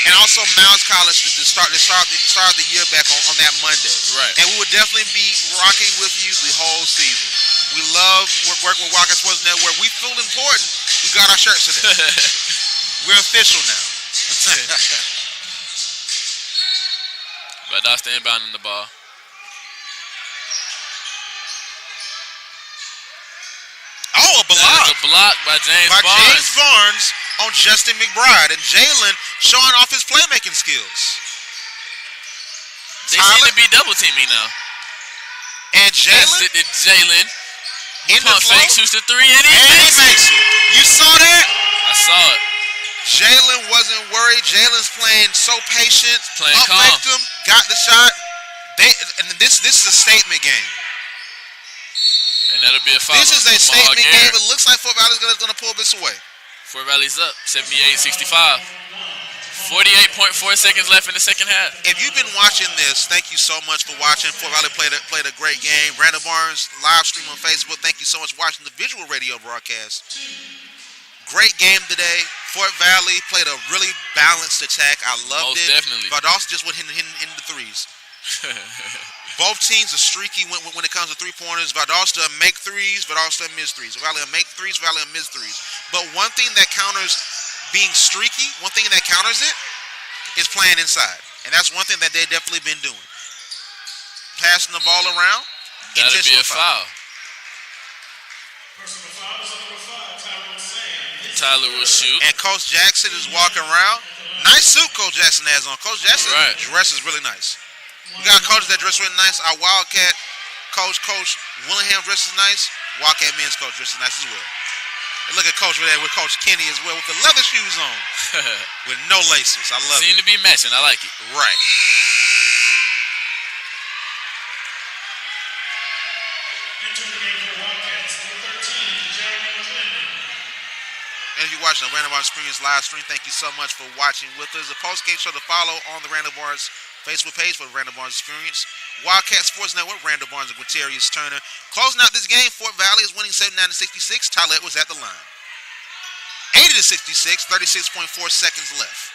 and also Miles College to start the year back on that Monday. Right. And we will definitely be rocking with you the whole season. We love working with Wildcat Sports Network. We feel important. We got our shirts today. We're official now. Valdosta inbounding the ball. Oh, a block. A block by James Barnes on Justin McBride. And Jalen showing off his playmaking skills. They seem to be double teaming now. And Jalen in the flow. Fake shoots the three and he makes it. You saw that? I saw it. Jalen wasn't worried. Jalen's playing so patient. Playing calm. Him, got the shot. This is a statement game. And that'll be a foul. This is a statement game. It looks like Fort Valley's going to pull this away. Fort Valley's up, 78-65. 48.4 seconds left in the second half. If you've been watching this, thank you so much for watching. Fort Valley played a great game. Brandon Barnes live stream on Facebook. Thank you so much for watching the visual radio broadcast. Great game today. Fort Valley played a really balanced attack. I loved it. Most definitely. Valdosta just went hitting the threes. Both teams are streaky when it comes to three-pointers. Valdosta make threes, Valdosta miss threes. Valley make threes, Valley miss threes. But one thing that counters being streaky, one thing that counters it is playing inside. And that's one thing that they've definitely been doing. Passing the ball around. That'll be a foul. Tyler will shoot. And Coach Jackson is walking around. Nice suit Coach Jackson has on. Coach Jackson dresses really nice. We got coaches that dress really nice. Our Wildcat coach, Coach Willingham, dresses nice. Wildcat men's coach dresses nice as well. And look at Coach over there with Coach Kenny as well with the leather shoes on. With no laces. I love it. Seem to be matching. I like it. Right. And if you're watching the Random Barnes Experience live stream, thank you so much for watching with us. The post-game show to follow on the Random Barnes Facebook page for the Random Barnes Experience. Wildcat Sports Network, Random Barnes and Quinterius Turner. Closing out this game, Fort Valley is winning 79-66. Tyler was at the line. 80-66, 36.4 seconds left.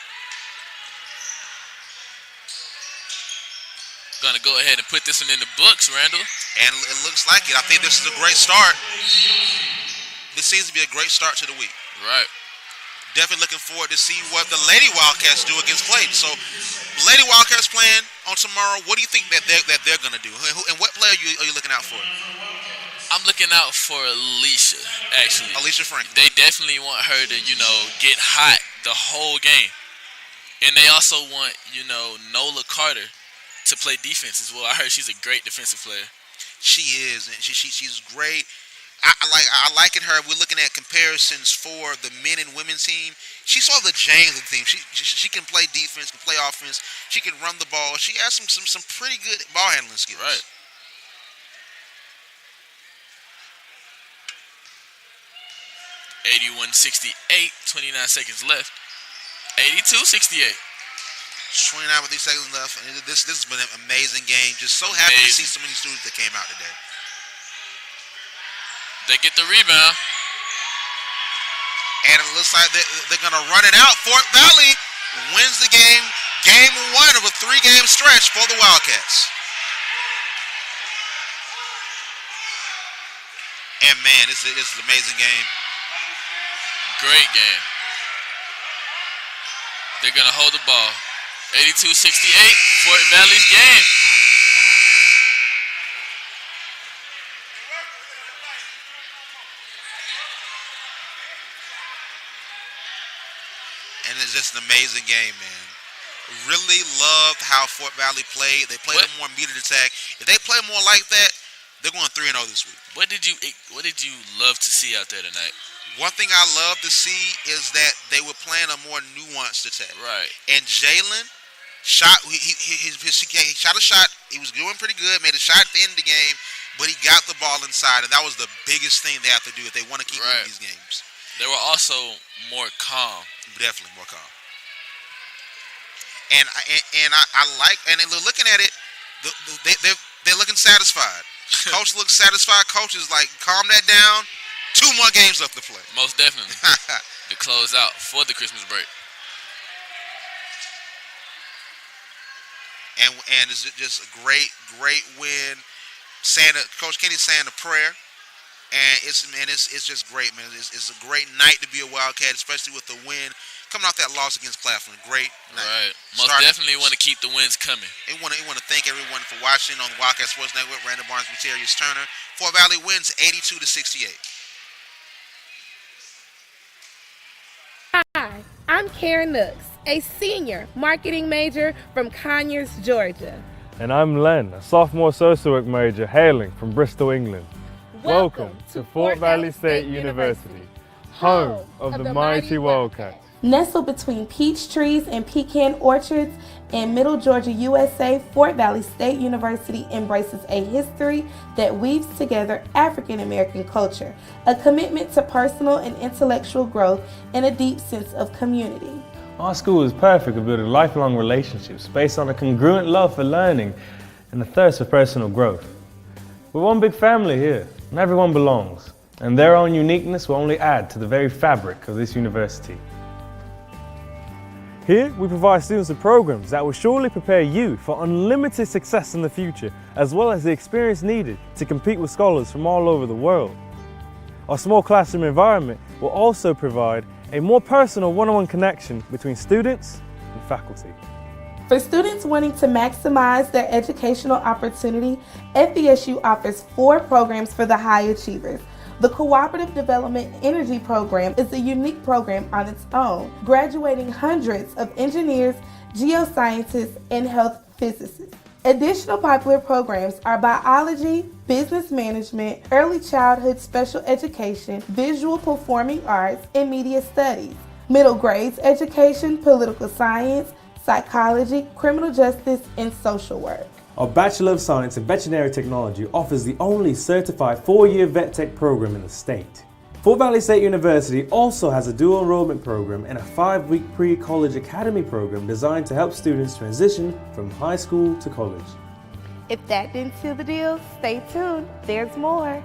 Gonna go ahead and put this one in the books, Randall. And it looks like it. I think this is a great start. This seems to be a great start to the week. Right. Definitely looking forward to see what the Lady Wildcats do against Clayton. So, Lady Wildcats playing on tomorrow. What do you think that they're going to do? And what player are you looking out for? I'm looking out for Alicia, actually. Alicia Franklin. They definitely want her to, get hot the whole game. And they also want, Nola Carter to play defense as well. I heard she's a great defensive player. She is, and she's great. I like it her. We're looking at comparisons for the men and women team. She's sort of the James of the team. She can play defense, can play offense. She can run the ball. She has some pretty good ball handling skills. Right. (81-68), 29 seconds left. 82-68. 29 with 3 seconds left. And this has been an amazing game. Just so happy to see so many students that came out today. They get the rebound. And it looks like they're going to run it out. Fort Valley wins the game. Game 1 of a 3-game stretch for the Wildcats. And man, this is an amazing game. Great game. They're going to hold the ball. 82-68, Fort Valley's game. And it's just an amazing game, man. Really loved how Fort Valley played. They played a more muted attack. If they play more like that, they're going 3-0 this week. What did you love to see out there tonight? One thing I love to see is that they were playing a more nuanced attack. Right. And Jalen shot. He shot a shot. He was doing pretty good. Made a shot at the end of the game, but he got the ball inside, and that was the biggest thing they have to do if they want to keep winning these games. They were also more calm. Definitely more calm. And I like, and looking at it, they're looking satisfied. Coach looks satisfied. Coach is like, calm that down. 2 more games left to play. Most definitely. To close out for the Christmas break. And it's just a great win. Coach Kenny saying a prayer. And it's just great, man. It's a great night to be a Wildcat, especially with the win coming off that loss against Claflin. Great night. Right. Most definitely want to keep the wins coming. They want to thank everyone for watching on the Wildcat Sports Network. Random Barnes, Quinterius Turner. Fort Valley wins 82-68. Hi, I'm Karen Nooks, a senior marketing major from Conyers, Georgia. And I'm Len, a sophomore social work major hailing from Bristol, England. Welcome to Fort Valley State University, home of the mighty Wildcats. Nestled between peach trees and pecan orchards in Middle Georgia, USA, Fort Valley State University embraces a history that weaves together African American culture, a commitment to personal and intellectual growth, and a deep sense of community. Our school is perfect for building lifelong relationships based on a congruent love for learning and a thirst for personal growth. We're one big family here, and everyone belongs, and their own uniqueness will only add to the very fabric of this university. Here, we provide students with programs that will surely prepare you for unlimited success in the future, as well as the experience needed to compete with scholars from all over the world. Our small classroom environment will also provide a more personal one-on-one connection between students and faculty. For students wanting to maximize their educational opportunity, FVSU offers 4 programs for the high achievers. The Cooperative Development Energy Program is a unique program on its own, graduating hundreds of engineers, geoscientists, and health physicists. Additional popular programs are biology, business management, early childhood special education, visual performing arts, and media studies. Middle grades education, political science, psychology, criminal justice, and social work. Our Bachelor of Science in Veterinary Technology offers the only certified 4-year vet tech program in the state. Fort Valley State University also has a dual enrollment program and a 5-week pre-college academy program designed to help students transition from high school to college. If that didn't seal the deal, stay tuned. There's more.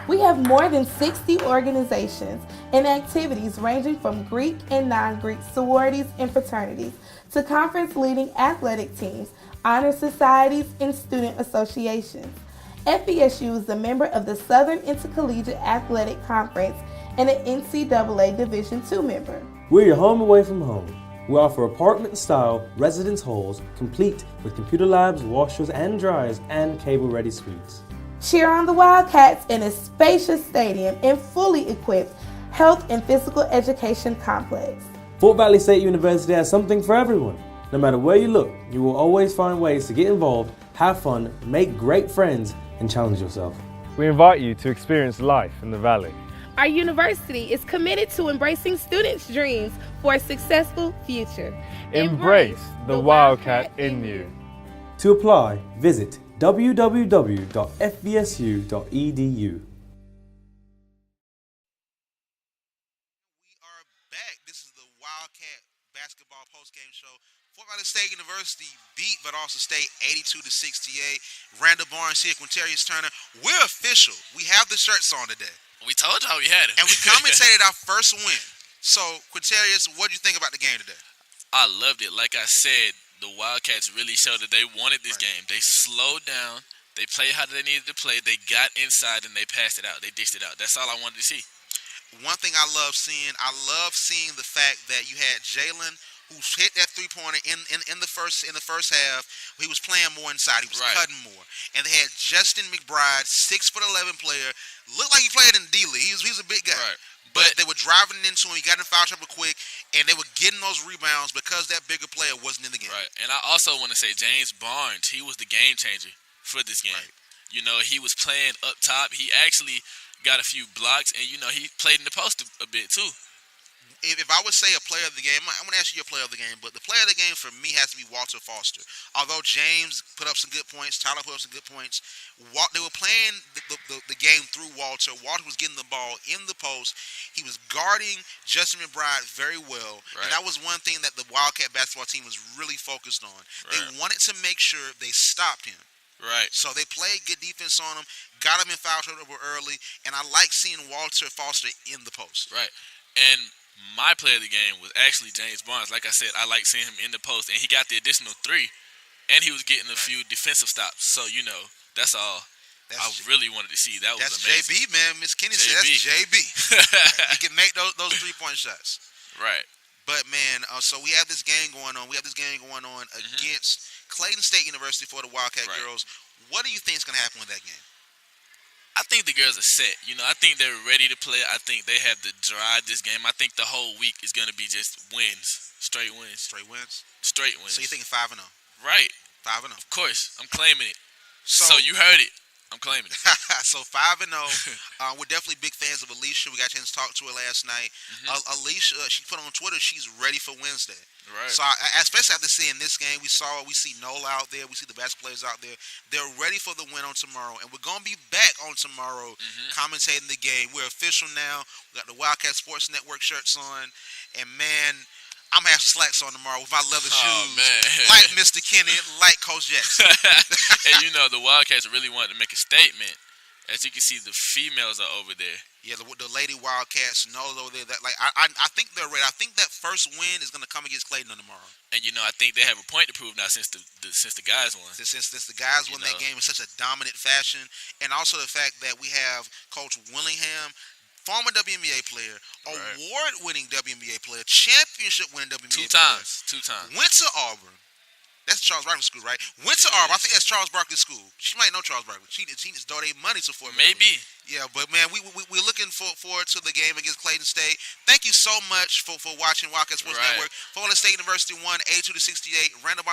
We have more than 60 organizations and activities ranging from Greek and non-Greek sororities and fraternities to conference-leading athletic teams, honor societies, and student associations. FVSU is a member of the Southern Intercollegiate Athletic Conference and an NCAA Division II member. We're your home away from home. We offer apartment-style residence halls complete with computer labs, washers and dryers, and cable-ready suites. Cheer on the Wildcats in a spacious stadium and fully equipped health and physical education complex. Fort Valley State University has something for everyone. No matter where you look, you will always find ways to get involved, have fun, make great friends, and challenge yourself. We invite you to experience life in the Valley. Our university is committed to embracing students' dreams for a successful future. Embrace the Wildcat in you. To apply, visit www.fvsu.edu. Basketball post-game show. Fort Valley State University beat Valdosta State 82-68. Randall Barnes here, Quintarius Turner. We're official. We have the shirts on today. We told y'all we had it. And we commentated our first win. So, Quintarius, what do you think about the game today? I loved it. Like I said, the Wildcats really showed that they wanted this game. They slowed down. They played how they needed to play. They got inside and they passed it out. They dished it out. That's all I wanted to see. One thing I love seeing the fact that you had Jalen, who hit that three-pointer in the first half. He was playing more inside. He was cutting more. And they had Justin McBride, 6'11" player. Looked like he played in the D-League. He was a big guy. Right. But they were driving into him. He got in foul trouble quick, and they were getting those rebounds because that bigger player wasn't in the game. Right. And I also want to say James Barnes, he was the game changer for this game. Right. You know, he was playing up top. He actually got a few blocks, and, you know, he played in the post a bit, too. If I would say a player of the game, I'm going to ask you a player of the game, but the player of the game for me has to be Walter Foster. Although James put up some good points, Tyler put up some good points, they were playing the game through Walter. Walter was getting the ball in the post. He was guarding Justin McBride very well, and that was one thing that the Wildcat basketball team was really focused on. They wanted to make sure they stopped him. Right. So they played good defense on him, got him in foul trouble early, and I like seeing Walter Foster in the post. Right. And my player of the game was actually James Barnes. Like I said, I like seeing him in the post, and he got the additional 3, and he was getting a few defensive stops. So, you know, that's all I really wanted to see. That was amazing. JB, man. Miss Kenny said that's JB. He can make those 3-point shots. Right. But, man, so we have this game going on. Against Clayton State University for the Wildcat girls. What do you think is going to happen with that game? I think the girls are set. You know, I think they're ready to play. I think they have the drive this game. I think the whole week is going to be just wins. Straight wins. Straight wins? Straight wins. So you're thinking 5-0? Right. 5-0. Of course. I'm claiming it. So you heard it. I'm claiming it. So 5-0. We're definitely big fans of Alicia. We got a chance to talk to her last night. Alicia, she put on Twitter she's ready for Wednesday. Right. So especially after seeing this game, we see Nola out there. We see the best players out there. They're ready for the win on tomorrow. And we're going to be back on tomorrow commentating the game. We're official now. We got the Wildcat Sports Network shirts on. And, man, I'm going to have some slacks on tomorrow with my leather shoes. Man. Like Mr. Kenny, like Coach Jackson. And, you know, the Wildcats really wanted to make a statement. As you can see, the females are over there. Yeah, the Lady Wildcats, Nola's over there. I think they're ready. I think that first win is going to come against Clayton on tomorrow. And, you know, I think they have a point to prove now since the guys won. Since the guys won that game in such a dominant fashion. And also the fact that we have Coach Willingham, former WNBA player, award-winning WNBA player, championship-winning WNBA player. Two times. Went to Auburn. That's Charles Barkley School, right? Went to Auburn. I think that's Charles Barkley School. She might know Charles Barkley. She just donated money to Fort Valley. Maybe. Yeah, but man, we're looking forward to the game against Clayton State. Thank you so much for watching Wildcat Sports Network. Florida State University won 82-68. Random